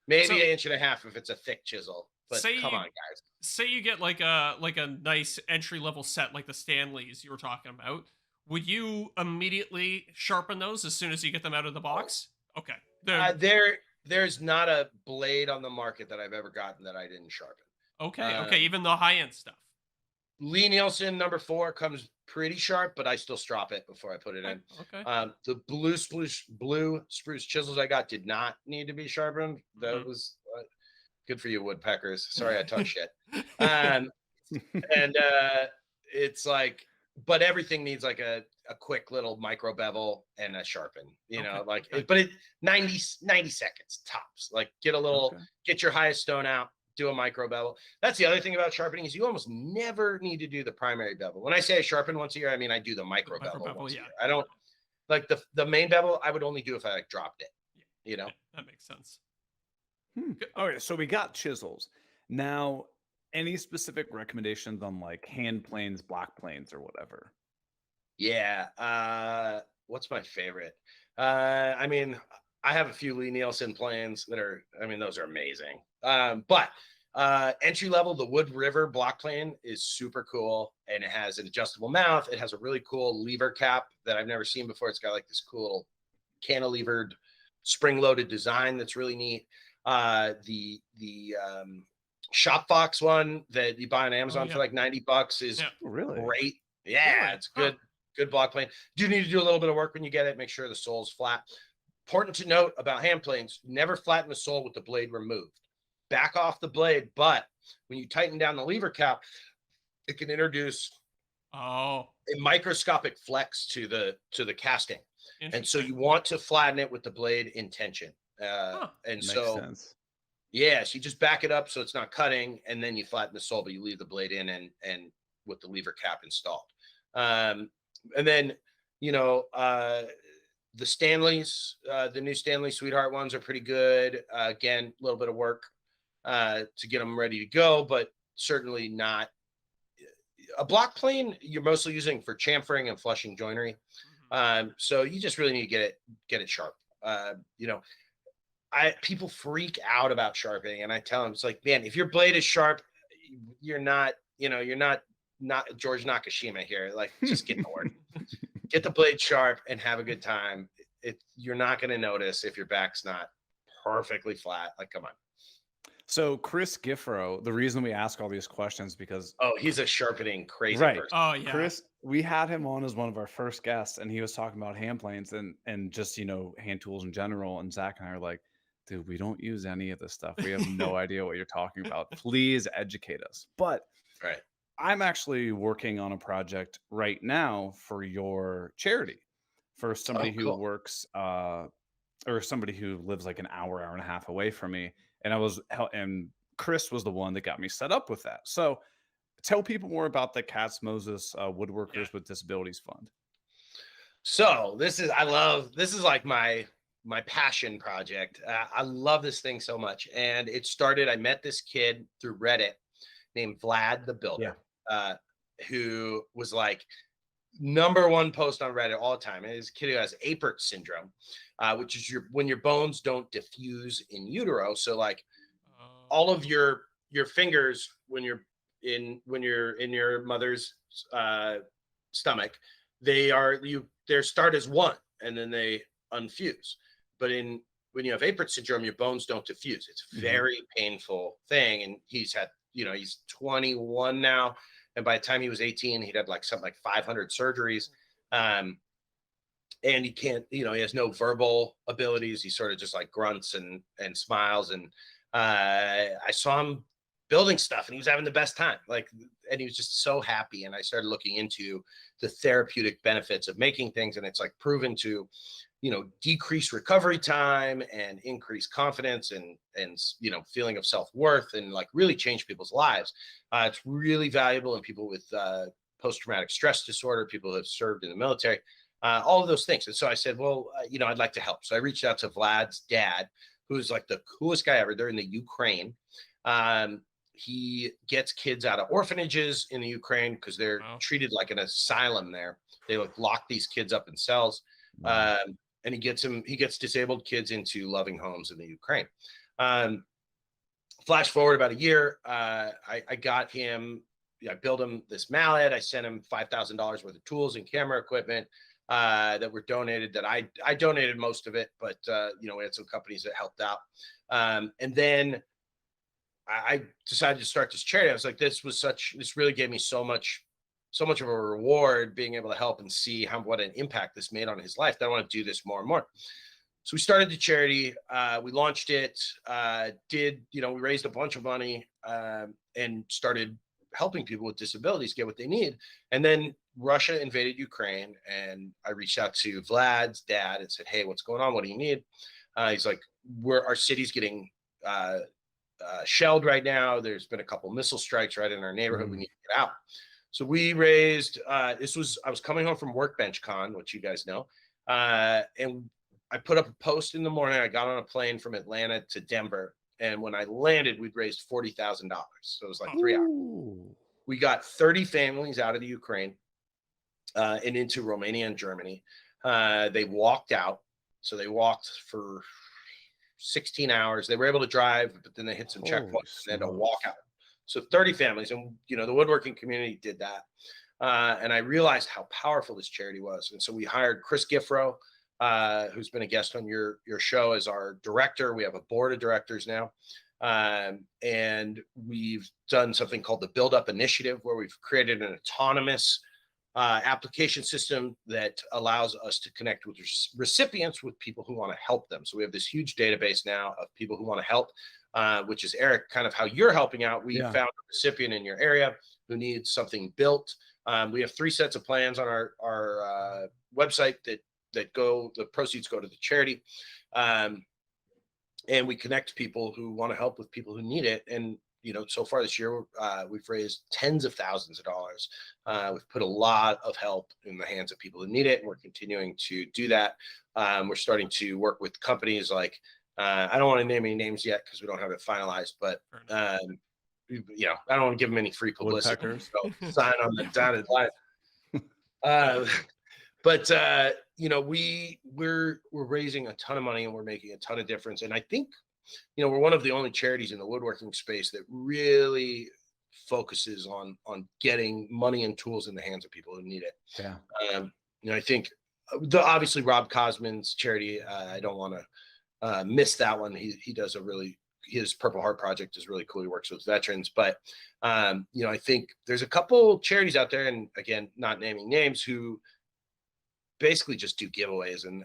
Maybe an inch and a half if it's a thick chisel. But come on, guys. Say you get like a nice entry level set like the Stanleys you were talking about. Would you immediately sharpen those as soon as you get them out of the box? Okay. There's not a blade on the market that I've ever gotten that I didn't sharpen. Okay. Even the high end stuff. Lee Nielsen number 4 comes pretty sharp, but I still strop it before I put it in. Okay. The blue spruce chisels I got did not need to be sharpened. That was good for you, woodpeckers. Sorry, I talk shit. It's like, but everything needs like a quick little micro bevel and a sharpen. But it 90 seconds tops. Like get your highest stone out. Do a micro bevel. That's the other thing about sharpening is you almost never need to do the primary bevel. When I say I sharpen once a year, I mean I do the micro bevel once a year. I don't like the main bevel. I would only do if I dropped it. That makes sense. All right, so we got chisels. Now, any specific recommendations on like hand planes, block planes, or whatever? Yeah. What's my favorite? I mean, I have a few Lee Nielsen planes that are. I mean, those are amazing. But entry level, the Wood River block plane is super cool, and it has an adjustable mouth. It has a really cool lever cap that I've never seen before. It's got like this cool cantilevered spring-loaded design that's really neat. The Shop Fox one that you buy on Amazon for like $90 is really great. Yeah, it's good. Good block plane. Do need to do a little bit of work when you get it. Make sure the sole's flat. Important to note about hand planes: never flatten the sole with the blade removed. Back off the blade, but when you tighten down the lever cap, it can introduce Oh, a microscopic flex to the casting. And so interesting. you want to flatten it with the blade in tension. Huh. And Makes so, sense. yeah, so you just back it up so it's not cutting, and then you flatten the sole, but you leave the blade in and with the lever cap installed. And then, you know, the Stanleys, the new Stanley Sweetheart ones are pretty good. Again, a little bit of work to get them ready to go, but certainly not a block plane. You're mostly using for chamfering and flushing joinery. So you just really need to get it sharp. You know, people freak out about sharpening, and I tell them, it's like, man, if your blade is sharp, you're not, you know, you're not George Nakashima here. Like, just get to work, get the blade sharp, and have a good time. You're not going to notice if your back's not perfectly flat. Like, come on. So Chris Giffro, the reason we ask all these questions because He's a sharpening crazy right. person. Oh yeah. Chris, we had him on as one of our first guests, and he was talking about hand planes and just, you know, hand tools in general. And Zach and I are like, dude, we don't use any of this stuff. We have no idea what you're talking about. Please educate us. But Right. I'm actually working on a project right now for your charity, for somebody who cool. works or somebody who lives like an hour and a half away from me. And and Chris was the one that got me set up with that. So tell people more about the Katz Moses Woodworkers with Disabilities Fund. So this is like my passion project. I love this thing so much. And it started, I met this kid through Reddit named Vlad the Builder, who was like #1 post on Reddit all the time. And he's a kid who has Apert syndrome, which is when your bones don't diffuse in utero. So like all of your fingers when you're in your mother's stomach, their start as one and then they unfuse. But when you have Apert syndrome, your bones don't diffuse. It's a very painful thing. And he's 21 now. And by the time he was 18, he'd had like something like 500 surgeries. And he can't, he has no verbal abilities. He sort of just like grunts and smiles. And I saw him building stuff and he was having the best time. And he was just so happy. And I started looking into the therapeutic benefits of making things. And it's like proven to, decrease recovery time and increase confidence and feeling of self-worth and like really change people's lives. It's really valuable in people with post-traumatic stress disorder, people who have served in the military, all of those things. And so I said, well, I'd like to help. So I reached out to Vlad's dad, who's like the coolest guy ever. They're in the Ukraine. He gets kids out of orphanages in the Ukraine because they're treated like an asylum there. They like lock these kids up in cells. And he gets disabled kids into loving homes in the Ukraine. Flash forward about a year, I got him, I built him this mallet. I sent him $5,000 worth of tools and camera equipment that were donated. That I donated most of it, but we had some companies that helped out. And then I decided to start this charity. I was like, this really gave me so much of a reward being able to help and see what an impact this made on his life that I want to do this more and more. So we started the charity, we launched it, we raised a bunch of money and started helping people with disabilities get what they need. And then Russia invaded Ukraine and I reached out to Vlad's dad and said, hey, what's going on? What do you need? He's like, our city's getting shelled right now. There's been a couple missile strikes right in our neighborhood. We need to get out. So we raised, I was coming home from Workbench Con, which you guys know. And I put up a post in the morning. I got on a plane from Atlanta to Denver. And when I landed, we'd raised $40,000. So it was like 3 hours. We got 30 families out of the Ukraine and into Romania and Germany. They walked out. So they walked for 16 hours. They were able to drive, but then they hit some checkpoints and they had to walk out. So 30 families, and the woodworking community did that. And I realized how powerful this charity was. And so we hired Chris Giffro, who's been a guest on your show, as our director. We have a board of directors now. And we've done something called the Build Up Initiative, where we've created an autonomous application system that allows us to connect with recipients with people who want to help them. So we have this huge database now of people who want to help, which is, Eric, kind of how you're helping out. We found a recipient in your area who needs something built. We have 3 sets of plans on our website that the proceeds go to the charity. And we connect people who want to help with people who need it. And, so far this year, we've raised tens of thousands of dollars. We've put a lot of help in the hands of people who need it, and we're continuing to do that. We're starting to work with companies like, I don't want to name any names yet because we don't have it finalized, but, I don't want to give them any free publicity. So sign on the dotted line. But we're raising a ton of money and we're making a ton of difference. And I think, we're one of the only charities in the woodworking space that really focuses on getting money and tools in the hands of people who need it. Yeah. I think obviously Rob Cosman's charity, I don't want to miss that one. He does his Purple Heart project is really cool. He works with veterans, but I think there's a couple charities out there, and again, not naming names, who basically just do giveaways, and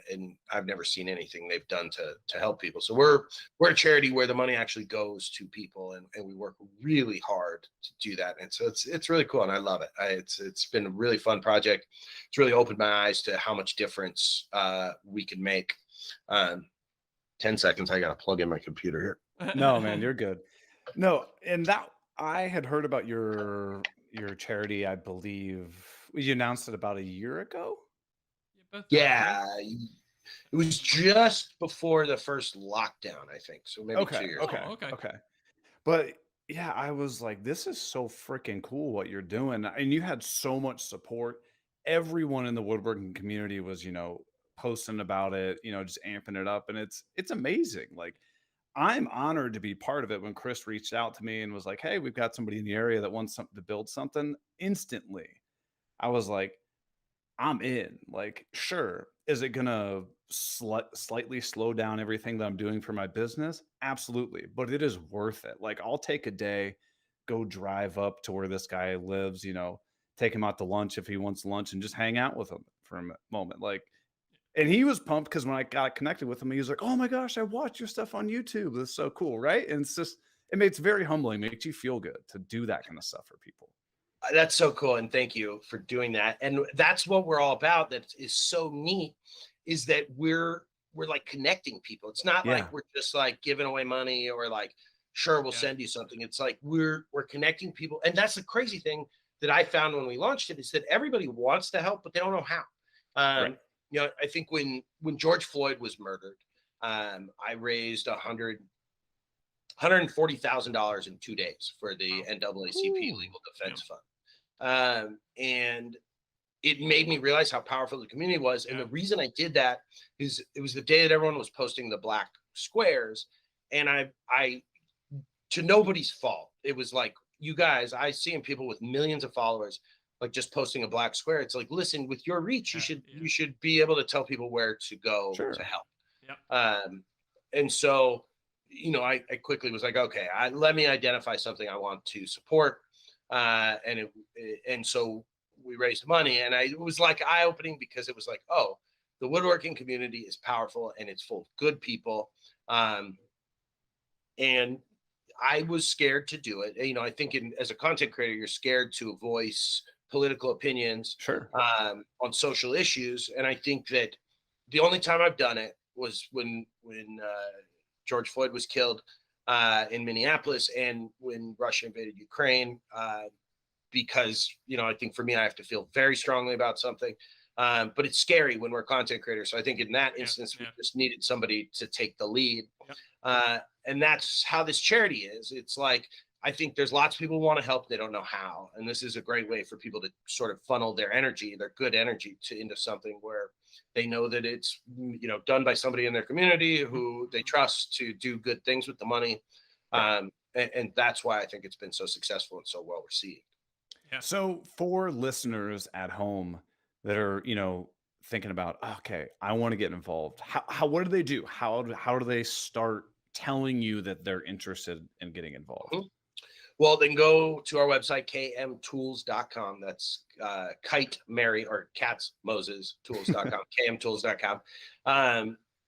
I've never seen anything they've done to help people. So we're a charity where the money actually goes to people, and we work really hard to do that. And so it's really cool, and I love it. It's been a really fun project. It's really opened my eyes to how much difference we can make. 10 seconds. I got to plug in my computer here. No, man, you're good. No, and that I had heard about your charity, I believe. You announced it about a year ago? Yeah, it was just before the first lockdown, I think. So maybe 2 years. Okay. But yeah, I was like, this is so freaking cool what you're doing. And you had so much support. Everyone in the woodworking community was, posting about it, just amping it up. And it's amazing. Like, I'm honored to be part of it. When Chris reached out to me and was like, hey, we've got somebody in the area that wants something to build something, instantly I was like, I'm in. Like, sure, is it gonna slightly slow down everything that I'm doing for my business? Absolutely, but it is worth it. Like, I'll take a day, go drive up to where this guy lives, take him out to lunch if he wants lunch, and just hang out with him for a moment. Like, and he was pumped because when I got connected with him, he was like, "Oh my gosh, I watched your stuff on YouTube. That's so cool, right?" And it's very humbling, makes you feel good to do that kind of stuff for people. That's so cool, and thank you for doing that. And that's what we're all about. That is so neat, is that we're like connecting people. It's not like we're just like giving away money or like, sure, we'll send you something. It's like we're connecting people. And that's the crazy thing that I found when we launched it, is that everybody wants to help, but they don't know how. Right. I think when George Floyd was murdered, I raised $140,000 in 2 days for the NAACP Legal Defense Fund. And it made me realize how powerful the community was. And the reason I did that is it was the day that everyone was posting the black squares. And I to nobody's fault, it was like, you guys, I see people with millions of followers, like just posting a black square. It's like, listen, with your reach, you should be able to tell people where to go to help. And so, I quickly was like, okay, let me identify something I want to support. And so we raised money, and it was like eye-opening, because it was like, oh, the woodworking community is powerful and it's full of good people. And I was scared to do it. I think as a content creator, you're scared to voice political opinions on social issues. And I think that the only time I've done it was when George Floyd was killed in Minneapolis, and when Russia invaded Ukraine, because, I think for me, I have to feel very strongly about something. But it's scary when we're content creators. So I think in that instance, we just needed somebody to take the lead. And that's how this charity is. It's like, I think there's lots of people who want to help. They don't know how. And this is a great way for people to sort of funnel their energy, their good energy, into something where they know that it's, done by somebody in their community who they trust to do good things with the money. And that's why I think it's been so successful and so well received. Yeah. So for listeners at home that are, thinking about, okay, I want to get involved. What do they do? How do they start telling you that they're interested in getting involved? Well, then go to our website, kmtools.com. That's Kite Mary or Katz Moses tools.com, kmtools.com.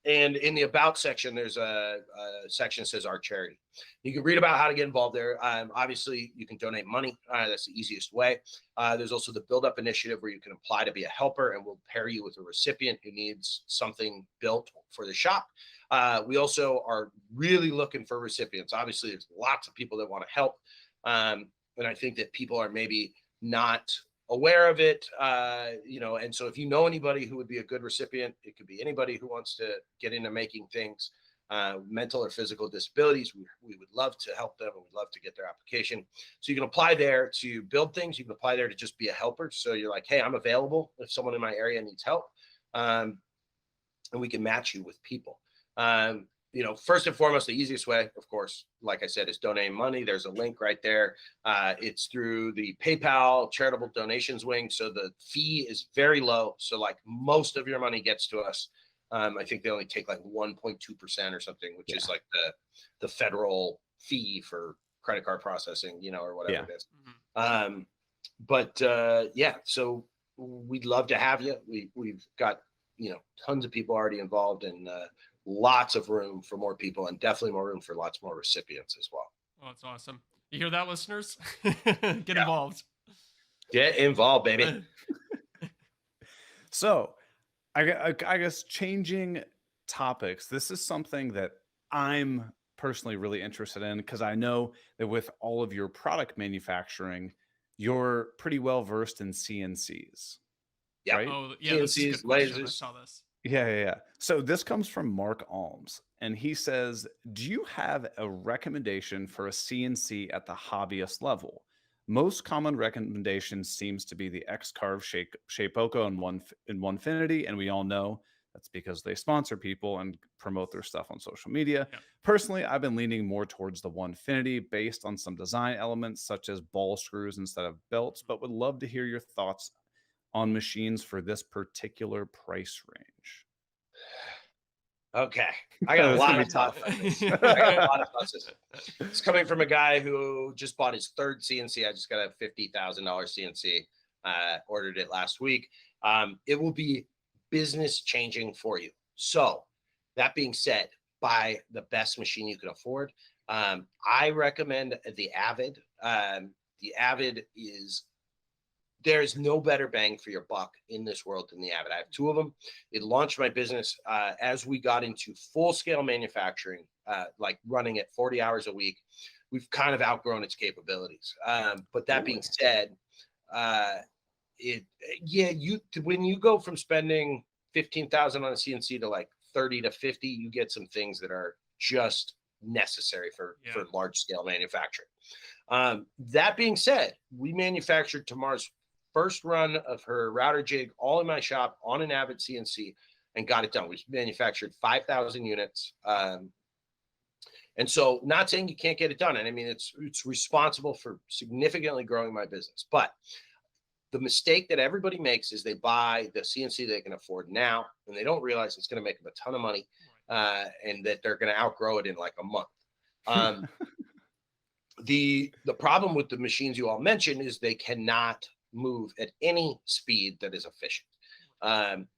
And in the about section, there's a section that says our charity. You can read about how to get involved there. Obviously, you can donate money. That's the easiest way. There's also the Build Up Initiative where you can apply to be a helper, and we'll pair you with a recipient who needs something built for the shop. We also are really looking for recipients. Obviously, there's lots of people that want to help. And I think that people are maybe not aware of it, and so if you know anybody who would be a good recipient, it could be anybody who wants to get into making things, mental or physical disabilities. We would love to help them, and we'd love to get their application. So you can apply there to build things. You can apply there to just be a helper. So you're like, hey, I'm available if someone in my area needs help, and we can match you with people. First and foremost, the easiest way, of course, like I said, is donating money. There's a link right there. It's through the PayPal charitable donations wing. So the fee is very low. So like most of your money gets to us. I think they only take like 1.2% or something, which is like the federal fee for credit card processing, or whatever it is. So we'd love to have you. We've got, tons of people already involved, and lots of room for more people, and definitely more room for lots more recipients as well. Oh, that's awesome. You hear that, listeners? Get involved. Get involved, baby. So I guess changing topics, this is something that I'm personally really interested in, because I know that with all of your product manufacturing, you're pretty well versed in CNCs. Yeah. Right? Oh, yeah. This is a good question. I saw this. Yeah. So this comes from Mark Alms, and he says, do you have a recommendation for a CNC at the hobbyist level? Most common recommendation seems to be the X-Carve Shapeoko and Onefinity, and we all know that's because they sponsor people and promote their stuff on social media. Yeah. Personally, I've been leaning more towards the Onefinity based on some design elements such as ball screws instead of belts, but would love to hear your thoughts on machines for this particular price range. Okay. I got a lot of thoughts on this. It's coming from a guy who just bought his third CNC. I just got a $50,000 CNC, ordered it last week. It will be business changing for you. So that being said, buy the best machine you can afford. I recommend the Avid. The Avid there's no better bang for your buck in this world than the Avid. I have two of them. It launched my business as we got into full-scale manufacturing, like running at 40 hours a week. We've kind of outgrown its capabilities. But that being said, when you go from spending $15,000 on a CNC to like 30 to 50, you get some things that are just necessary for large-scale manufacturing. That being said, we manufactured Tamar's first run of her router jig all in my shop on an Avid CNC and got it done. We manufactured 5,000 units. And so not saying you can't get it done. And I mean, it's responsible for significantly growing my business. But the mistake that everybody makes is they buy the CNC they can afford now, and they don't realize it's going to make them a ton of money, and that they're going to outgrow it in like a month. The problem with the machines you all mentioned is they cannot move at any speed that is efficient.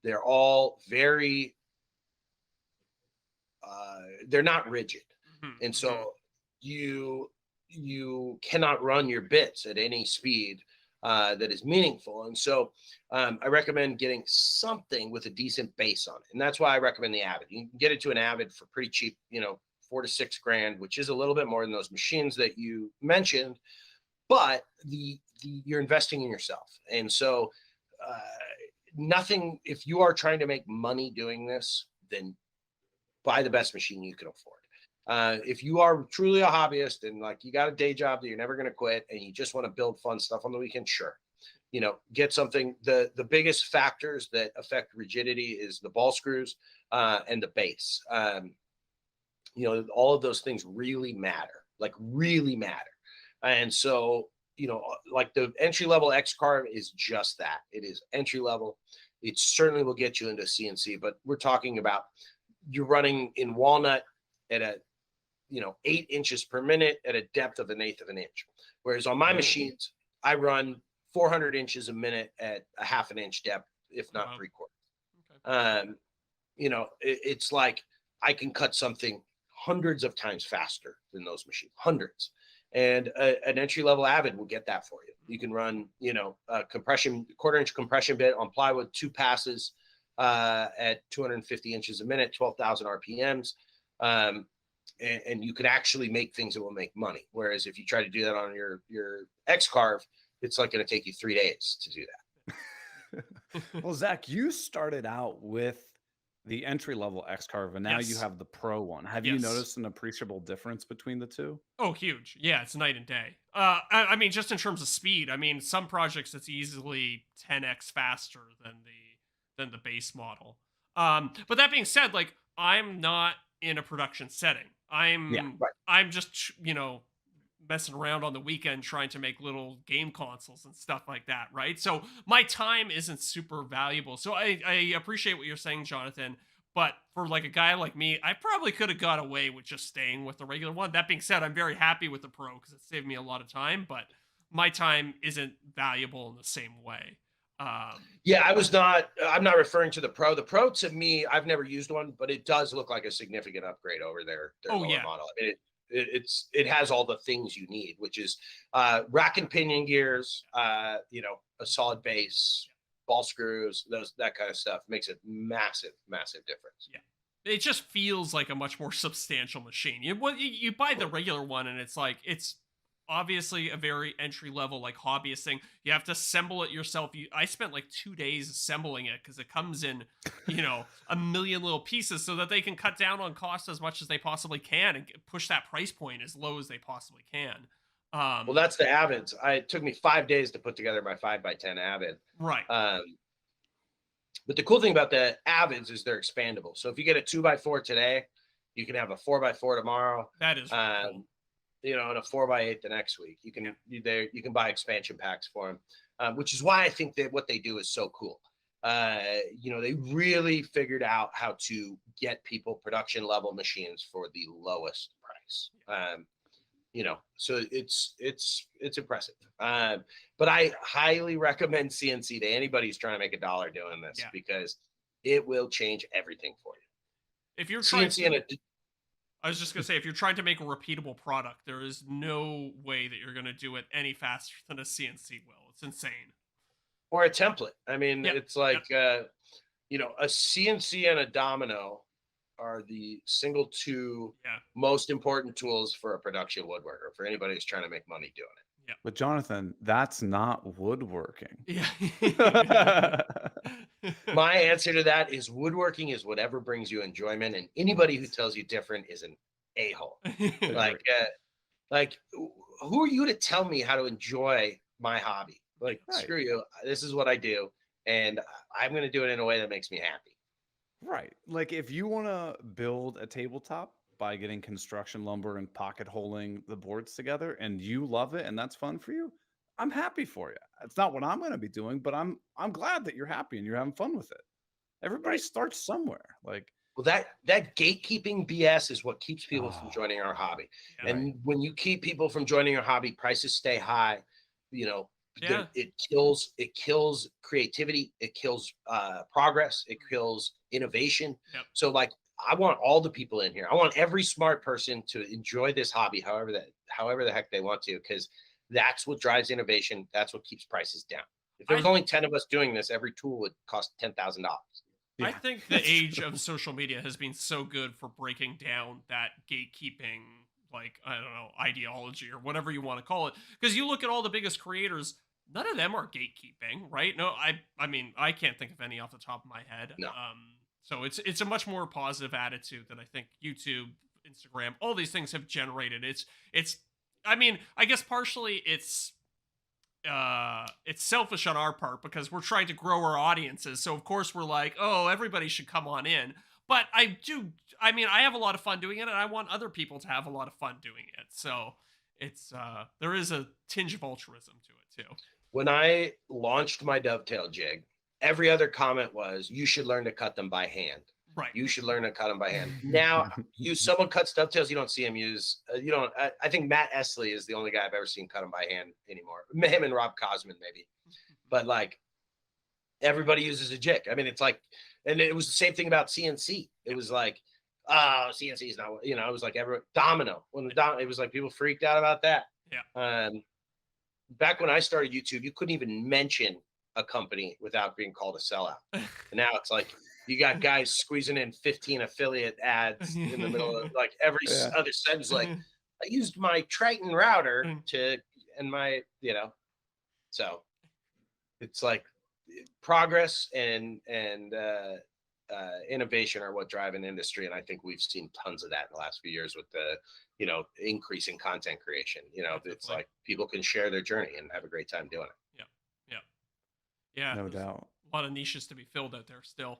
They're all very, they're not rigid. And so you cannot run your bits at any speed that is meaningful. And so I recommend getting something with a decent base on it. And that's why I recommend the Avid. You can get it to an Avid for pretty cheap, $4,000 to $6,000, which is a little bit more than those machines that you mentioned, but you're investing in yourself. And so if you are trying to make money doing this, then buy the best machine you can afford. If you are truly a hobbyist and like you got a day job that you're never going to quit and you just want to build fun stuff on the weekend, sure. Get something. The biggest factors that affect rigidity is the ball screws and the base. All of those things really matter, And so, like the entry-level X-Carve is just that. It is entry-level. It certainly will get you into CNC, but we're talking about you're running in walnut at a, 8 inches per minute at a depth of 1/8 of an inch. Whereas on my machines, I run 400 inches a minute at a 1/2 inch depth, if not 3/4. it's like I can cut something hundreds of times faster than those machines, hundreds. And an entry level Avid will get that for you. You can run, a quarter-inch compression bit on plywood, 2 passes at 250 inches a minute, 12,000 RPMs. And you can actually make things that will make money. Whereas if you try to do that on your X-Carve, it's like going to take you 3 days to do that. Well, Zach, you started out with the entry-level X-Carve, and now you Yes. have the Pro one. Have you Yes. noticed an appreciable difference between the two? Oh, huge. Yeah, it's night and day. I mean, just in terms of speed, I mean, some projects it's easily 10x faster than the base model. But that being said, like I'm not in a production setting. I'm just, messing around on the weekend trying to make little game consoles and stuff like that, right? So my time isn't super valuable. So I appreciate what you're saying, Jonathan. But for like a guy like me, I probably could have got away with just staying with the regular one. That being said, I'm very happy with the Pro because it saved me a lot of time, but my time isn't valuable in the same way. Yeah, I'm not referring to the Pro. The Pro to me, I've never used one, but it does look like a significant upgrade over their lower model. I mean, it has all the things you need, which is rack and pinion gears, a solid base, ball screws, that kind of stuff. Makes a massive, massive difference. Yeah. It just feels like a much more substantial machine. You buy the regular one and it's obviously a very entry level like hobbyist thing. You have to assemble it yourself. I spent like 2 days assembling it because it comes in, a million little pieces so that they can cut down on cost as much as they possibly can and push that price point as low as they possibly can. Well, that's the Avids. It took me 5 days to put together my 5x10 Avid. Right. But the cool thing about the Avids is they're expandable. So if you get a 2x4 today, you can have a 4x4 tomorrow. That is really cool. And a 4x8 the next week. You can buy expansion packs for them, which is why I think that what they do is so cool. They really figured out how to get people production level machines for the lowest price. So it's impressive. But I highly recommend CNC to anybody who's trying to make $1 doing this because it will change everything for you. If you're trying to, I was just going to say, if you're trying to make a repeatable product, there is no way that you're going to do it any faster than a CNC will. It's insane. Or a template. I mean, it's like, a CNC and a domino are the single two most important tools for a production woodworker, for anybody who's trying to make money doing it. Yeah. But Jonathan, that's not woodworking. Yeah. My answer to that is woodworking is whatever brings you enjoyment, and anybody who tells you different is an a-hole. Like, who are you to tell me how to enjoy my hobby? Like, screw you. This is what I do, and I'm going to do it in a way that makes me happy. Right. Like, if you want to build a tabletop by getting construction lumber and pocket holing the boards together, and you love it, and that's fun for you, I'm happy for you. It's not what I'm going to be doing, but I'm glad that you're happy and you're having fun with it. Everybody starts somewhere. Like, well, that gatekeeping BS is what keeps people from joining our hobby. Yeah, and when you keep people from joining your hobby, prices stay high. It kills creativity. It kills progress. It kills innovation. Yep. So, like, I want all the people in here. I want every smart person to enjoy this hobby, however the heck they want to, because that's what drives innovation. That's what keeps prices down. If there was only 10 of us doing this, every tool would cost $10,000. I think the age of social media has been so good for breaking down that gatekeeping, like, I don't know, ideology or whatever you want to call it. Because you look at all the biggest creators, none of them are gatekeeping, right? No, I mean, I can't think of any off the top of my head. No. So it's a much more positive attitude that I think YouTube, Instagram, all these things have generated. It's I mean, I guess partially it's selfish on our part because we're trying to grow our audiences. So of course we're like, oh, everybody should come on in. But I have a lot of fun doing it, and I want other people to have a lot of fun doing it. So it's there is a tinge of altruism to it too. When I launched my dovetail jig, every other comment was, you should learn to cut them by hand. Right. You should learn to cut them by hand. Now, someone cuts dovetails, you don't see him use, I think Matt Esley is the only guy I've ever seen cut them by hand anymore. Him and Rob Cosman, maybe. But, like, everybody uses a jig. I mean, it's like, and it was the same thing about CNC. It was like, oh, CNC is not, it was like domino. When it was like people freaked out about that. Yeah. Back when I started YouTube, you couldn't even mention a company without being called a sellout. And now it's like you got guys squeezing in 15 affiliate ads in the middle of like every other sentence. Like, I used my Triton router and my, so it's like progress and innovation are what drive an industry. And I think we've seen tons of that in the last few years with the, increase in content creation. It's like people can share their journey and have a great time doing it. Yeah. No doubt. A lot of niches to be filled out there still.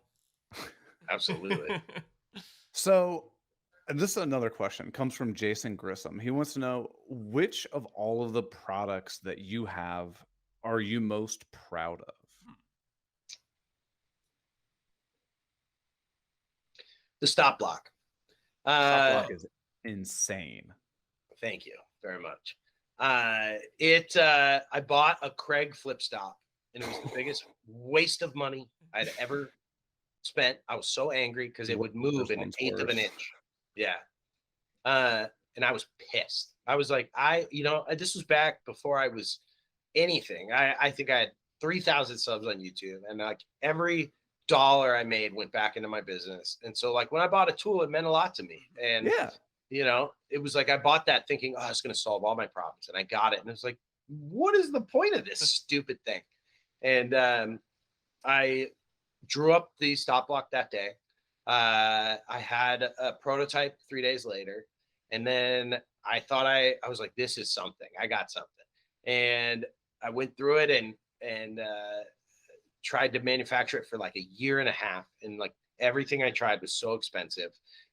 Absolutely. So, and this is another question. It comes from Jason Grissom. He wants to know, which of all of the products that you have are you most proud of? The stop block. Stop block is insane. Thank you very much. I bought a Craig flip stop, and it was the biggest waste of money I'd ever spent. I was so angry because it would move an eighth of an inch. Yeah. And I was pissed. I was like, this was back before I was anything. I think I had 3,000 subs on YouTube, and like every dollar I made went back into my business. And so like when I bought a tool, it meant a lot to me. And it was like I bought that thinking, oh, it's going to solve all my problems. And I got it. And it's like, what is the point of this stupid thing? And I drew up the stop block that day. I had a prototype 3 days later. And then I thought I was like, this is something. I got something. And I went through it and tried to manufacture it for like a year and a half. And like everything I tried was so expensive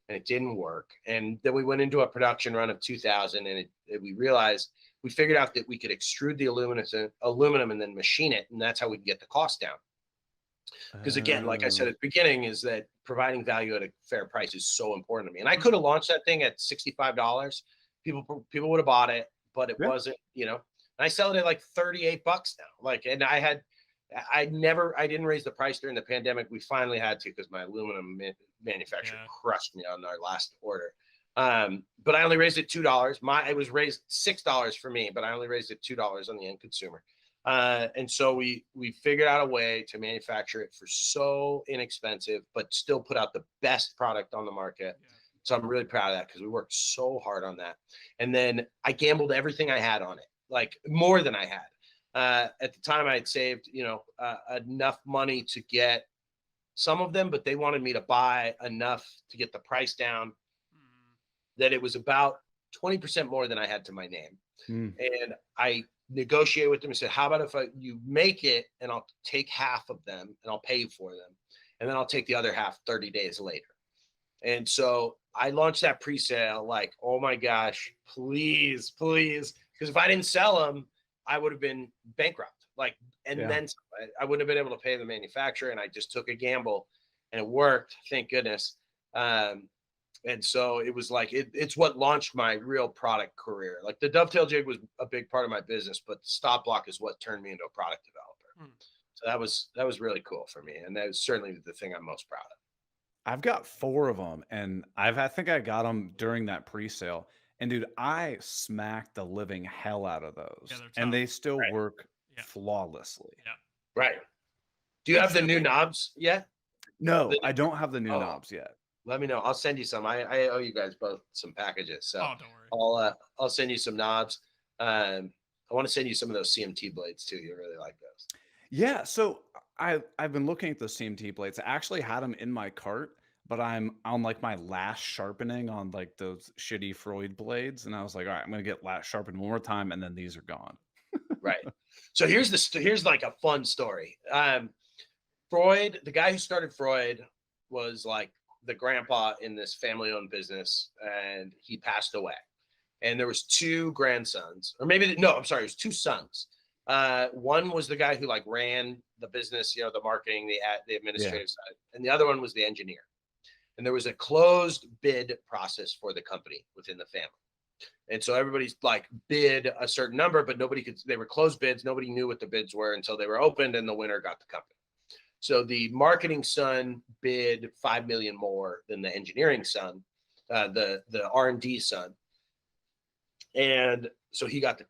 and it didn't work. And then we went into a production run of 2,000 and we figured out that we could extrude the aluminum and then machine it. And that's how we can get the cost down. Because again, like I said at the beginning, is that providing value at a fair price is so important to me. And I could have launched that thing at $65. People would have bought it, but it wasn't, and I sell it at like $38 now. Like, and I didn't raise the price during the pandemic. We finally had to, because my aluminum manufacturer crushed me on our last order. But I only raised it $2. It was raised $6 for me, but I only raised it $2 on the end consumer. And so we figured out a way to manufacture it for so inexpensive, but still put out the best product on the market. Yeah. So I'm really proud of that because we worked so hard on that. And then I gambled everything I had on it, like more than I had. At the time I had saved, enough money to get some of them, but they wanted me to buy enough to get the price down that it was about 20% more than I had to my name. And I negotiate with them and said, how about if you make it and I'll take half of them and I'll pay you for them. And then I'll take the other half 30 days later. And so I launched that pre-sale like, oh my gosh, please. Because if I didn't sell them, I would have been bankrupt. Like, and then I wouldn't have been able to pay the manufacturer. And I just took a gamble and it worked. Thank goodness. And so it was like, it's what launched my real product career. Like the dovetail jig was a big part of my business, but the stop block is what turned me into a product developer. So that was really cool for me. And that was certainly the thing I'm most proud of. I've got 4 of them, and I think I got them during that pre-sale. And dude, I smacked the living hell out of those, and they still work flawlessly. Yeah. Right. Do you have the new knobs yet? No, I don't have the new knobs yet. Let me know. I'll send you some. I owe you guys both some packages. So don't worry. I'll send you some knobs. I want to send you some of those CMT blades too. You really like those. Yeah. So I've been looking at those CMT blades. I actually had them in my cart, but I'm on like my last sharpening on like those shitty Freud blades. And I was like, all right, I'm going to get last sharpened one more time. And then these are gone. Right. So here's like a fun story. Freud, the guy who started Freud, was like the grandpa in this family-owned business, and he passed away. And there was 2 grandsons, or maybe it was 2 sons. One was the guy who like ran the business, the marketing, the administrative side, and the other one was the engineer. And there was a closed bid process for the company within the family. And so everybody's like bid a certain number, but they were closed bids. Nobody knew what the bids were until they were opened and the winner got the company. So the marketing son bid 5 million more than the engineering son, the R&D son, and so he got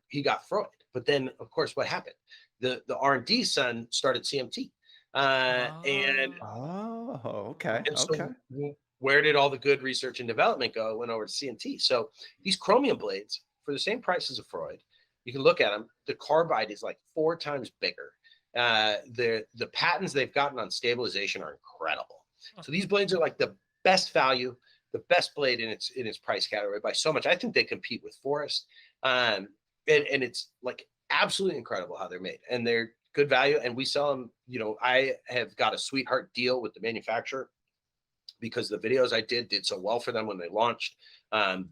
Freud. But then, of course, what happened? The R&D son started CMT, and Oh, okay. and Okay. so where did all the good research and development go? It went over to CMT. So these chromium blades, for the same price as a Freud, you can look at them. The carbide is like 4 times bigger. The patents they've gotten on stabilization are incredible. So these blades are like the best value, the best blade in its price category by so much. I think they compete with Forest, and it's like absolutely incredible how they're made, and they're good value. And we sell them. You know, I have got a sweetheart deal with the manufacturer because the videos I did so well for them when they launched.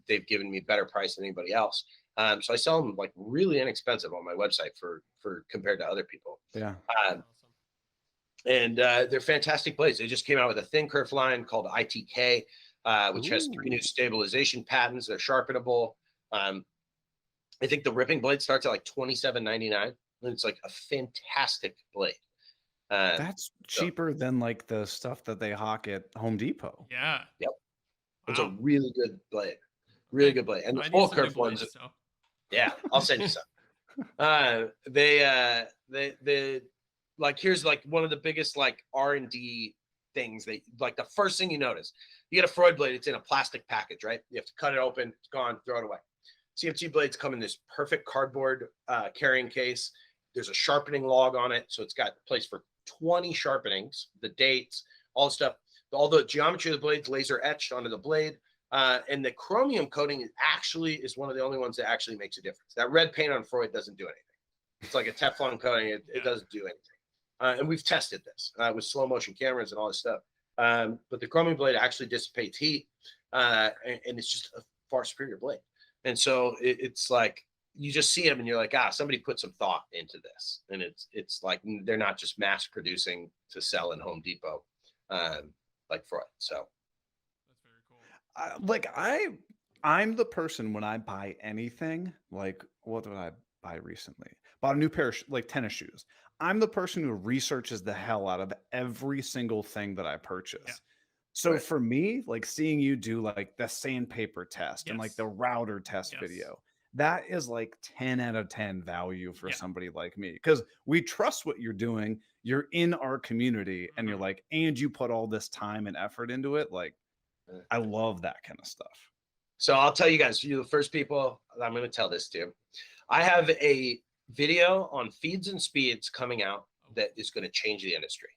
They've given me a better price than anybody else. So I sell them like really inexpensive on my website for compared to other people. Yeah. And they're fantastic blades. They just came out with a thin kerf line called ITK, which has 3 new stabilization patents. They're sharpenable. I think the ripping blade starts at like $27.99. And it's like a fantastic blade. That's cheaper than like the stuff that they hawk at Home Depot. Yeah. Yep. Wow. It's a really good blade. Really good blade. And the full kerf ones. Blades, so. Yeah, I'll send you some. They like, here's like one of the biggest like R&D things. They like, the first thing you notice, you get a Freud blade, it's in a plastic package, right? You have to cut it open, it's gone, throw it away. CMT blades come in this perfect cardboard carrying case. There's a sharpening log on it, so it's got a place for 20 sharpenings, the dates, all the stuff. All the geometry of the blades laser etched onto the blade. And the chromium coating is one of the only ones that actually makes a difference. That red paint on Freud doesn't do anything. It's like a Teflon coating. It doesn't do anything. And we've tested this with slow motion cameras and all this stuff. But the chromium blade actually dissipates heat, and it's just a far superior blade. And so it's like, you just see them and you're like, somebody put some thought into this. And it's like, they're not just mass producing to sell in Home Depot, like Freud. So that's very cool. I'm the person when I buy anything, like what did I buy recently? Bought a new pair of like tennis shoes. I'm the person who researches the hell out of every single thing that I purchase. Yeah. So for me, like seeing you do like the sandpaper test and like Yes. the router test Yes. video, that is like 10 out of 10 value for Yeah. somebody like me because we trust what you're doing. You're in our community and you're like, and you put all this time and effort into it. Like, I love that kind of stuff. So I'll tell you guys, you're the first people I'm going to tell this to. I have a video on feeds and speeds coming out that is going to change the industry.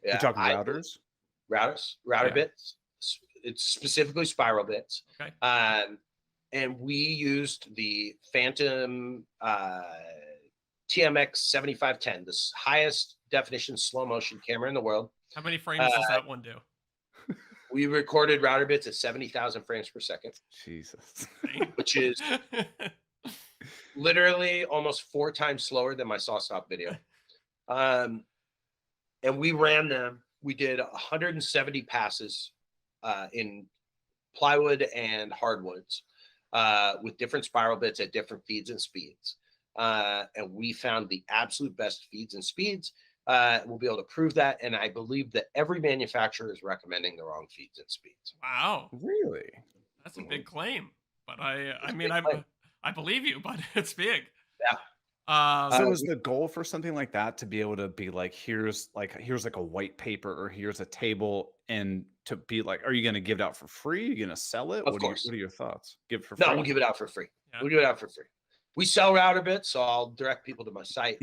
You're talking routers? Router bits. It's specifically spiral bits. Okay. And we used the Phantom TMX 7510, the highest definition slow motion camera in the world. How many frames does that one do? We recorded router bits at 70,000 frames per second. Jesus. Which is literally almost 4 times slower than my saw stop video. And we ran them. We did 170 passes in plywood and hardwoods with different spiral bits at different feeds and speeds. And we found the absolute best feeds and speeds. We'll be able to prove that. And I believe that every manufacturer is recommending the wrong feeds and speeds. Wow. Really? That's a big claim. But I believe you, but it's big. Yeah. So is the goal for something like that to be able to be like, here's like a white paper or here's a table, and to be like, are you going to give it out for free? Are you going to sell it? Of course. What are your thoughts? Give it for free? No, we'll give it out for free. Yeah. We'll give it out for free. We sell router bits, so I'll direct people to my site,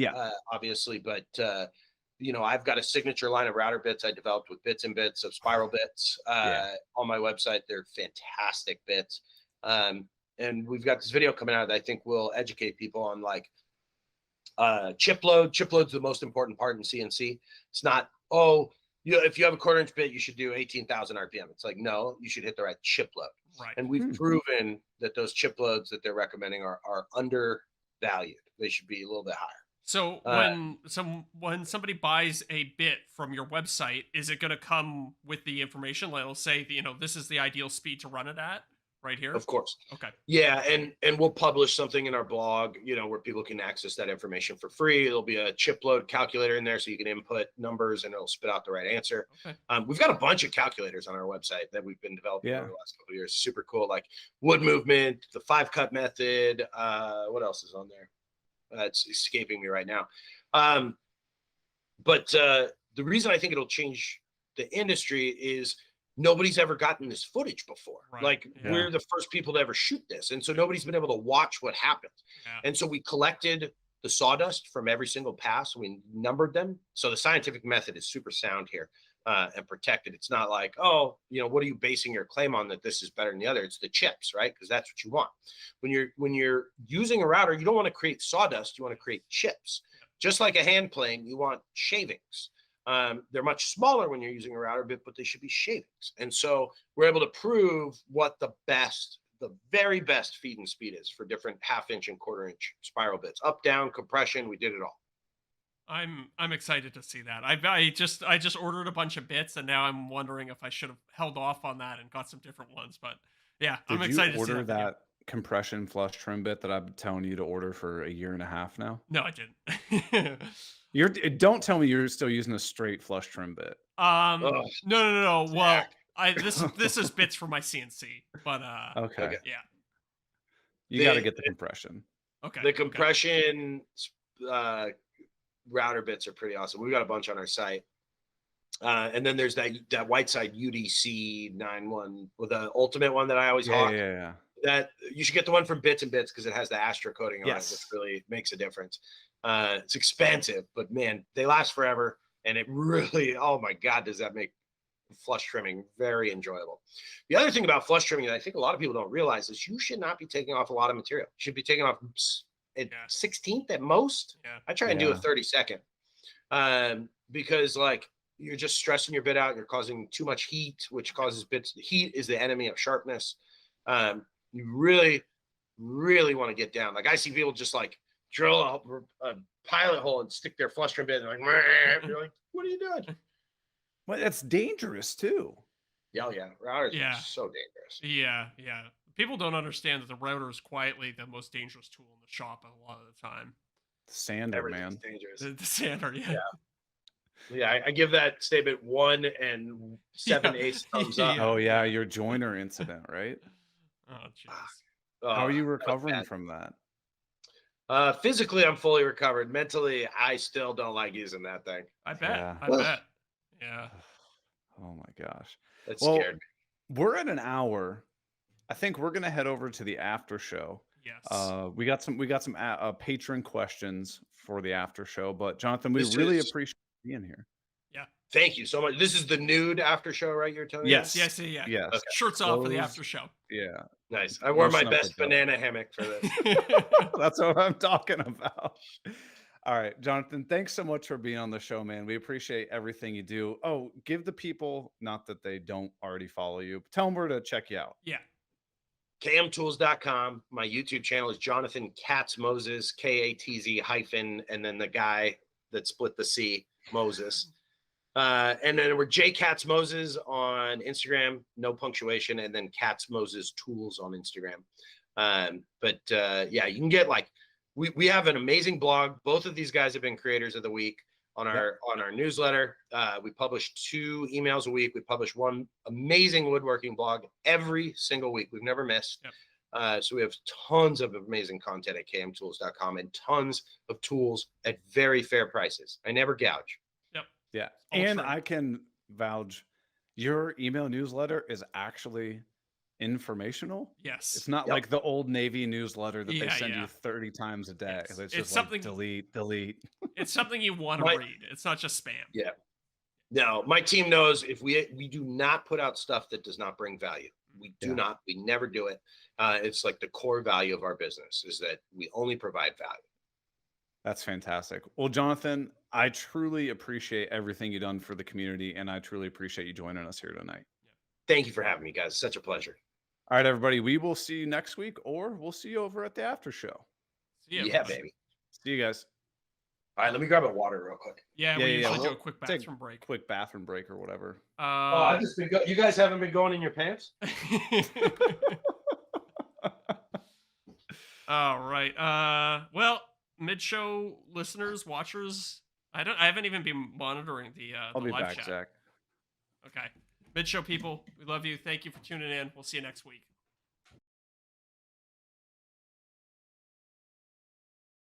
obviously. But, I've got a signature line of router bits I developed with Bits and Bits of spiral bits on my website. They're fantastic bits. And we've got this video coming out that I think will educate people on like chip load. Chip load's the most important part in CNC. It's not, if you have a 1/4 inch bit, you should do 18,000 RPM. It's like, no, you should hit the right chip load. Right. And we've proven that those chip loads that they're recommending are undervalued. They should be a little bit higher. So when somebody buys a bit from your website, is it going to come with the information? Like, it'll say, this is the ideal speed to run it at? right here? Of course. Okay. Yeah, and we'll publish something in our blog, where people can access that information for free. There'll be a chip load calculator in there, so you can input numbers and it'll spit out the right answer. Okay. We've got a bunch of calculators on our website that we've been developing Yeah. over the last couple of years. Super cool, like wood movement, the 5-cut method. What else is on there? It's escaping me right now. But the reason I think it'll change the industry is nobody's ever gotten this footage before. Right. Like Yeah. we're the first people to ever shoot this. And so nobody's been able to watch what happened. Yeah. And so we collected the sawdust from every single pass. We numbered them. So the scientific method is super sound here and protected. It's not like, oh, what are you basing your claim on that this is better than the other? It's the chips, right? Because that's what you want. When you're using a router, you don't want to create sawdust. You want to create chips. Just like a hand plane, you want shavings. They're much smaller when you're using a router bit, but they should be shavings. And so we're able to prove what the very best feed and speed is for different 1/2-inch and 1/4-inch spiral bits. Up, down, compression, we did it all. I'm excited to see that. I just ordered a bunch of bits, and now I'm wondering if I should have held off on that and got some different ones. But yeah, I'm excited Did you to see order that video. that compression flush trim bit that I've been telling you to order for a year and a half now? No, I didn't. Don't tell me you're still using a straight flush trim bit. No. Well, Zach. this is bits for my CNC, but Okay. yeah. You got to get the compression. Okay. The compression router bits are pretty awesome. We've got a bunch on our site. And then there's that Whiteside UDC 91 with the ultimate one that I always hawk. Yeah. That you should get the one from Bits and Bits because it has the Astra coating on it, Yes. which really makes a difference. It's expensive, but man, they last forever. And it really, oh my God, does that make flush trimming very enjoyable. The other thing about flush trimming that I think a lot of people don't realize is you should not be taking off a lot of material. You should be taking off at 16th at most. Yeah. I try and do a 32nd because like you're just stressing your bit out. You're causing too much heat, which causes bits. Heat is the enemy of sharpness. You really, really want to get down. Like I see people just like drill a pilot hole and stick their flush trim bit and they're like, meh. You're like, what are you doing? Well, that's dangerous too. Yeah, routers are so dangerous. Yeah. People don't understand that the router is quietly the most dangerous tool in the shop a lot of the time. Sander, Everything's man. dangerous. The sander, Yeah, I give that statement 1 7/8 thumbs up. Oh yeah, your joiner incident, right? Oh jeez. How are you recovering from that? Physically, I'm fully recovered. Mentally, I still don't like using that thing. I bet. Yeah. I bet. Yeah. Oh my gosh. That Well, scared me. We're at an hour. I think we're gonna head over to the after show. Yes. We got some patron questions for the after show, but Jonathan, we really appreciate you being here. Yeah. Thank you so much. This is the nude after show, right? You're telling me? Yes. Yes. Okay. Shirts off for the after show. Yeah. Nice. I wore my Loosen up best the dough. banana hammock for this. That's what I'm talking about. All right, Jonathan, thanks so much for being on the show, man. We appreciate everything you do. Oh, give the people, not that they don't already follow you, but tell them where to check you out. Yeah. KMTools.com. My YouTube channel is Jonathan Katz Moses, KATZ hyphen, and then the guy that split the C, Moses. And then we're J Katz Moses on Instagram, no punctuation, and then Katz Moses Tools on Instagram. Yeah, you can get like we have an amazing blog. Both of these guys have been creators of the week on our newsletter. We publish 2 emails a week. We publish 1 amazing woodworking blog every single week. We've never missed. Yep. So we have tons of amazing content at kmtools.com and tons of tools at very fair prices. I never gouge. Yeah. All And true. I can vouch your email newsletter is actually informational. Yes. It's not like the old Navy newsletter that they Yeah, send yeah. you 30 times a day. It's It's just something- like delete. It's something you want to Right. read. It's not just spam. Yeah. No, my team knows if we do not put out stuff that does not bring value. We do not. We never do it. It's like the core value of our business is that we only provide value. That's fantastic. Well, Jonathan, I truly appreciate everything you've done for the community, and I truly appreciate you joining us here tonight. Thank you for having me, guys. Such a pleasure. All right, everybody. We will see you next week, or we'll see you over at the after show. See ya, Yeah, everybody. baby. See you guys. All right, let me grab a water real quick. Yeah, Yeah, we yeah, usually do we'll a quick take bathroom break. Quick bathroom break or whatever. I've just been you guys haven't been going in your pants? All right. Well, mid-show listeners, watchers, I haven't even been monitoring I'll the be live back, chat. Zach. Okay. Mid-show people, we love you. Thank you for tuning in. We'll see you next week.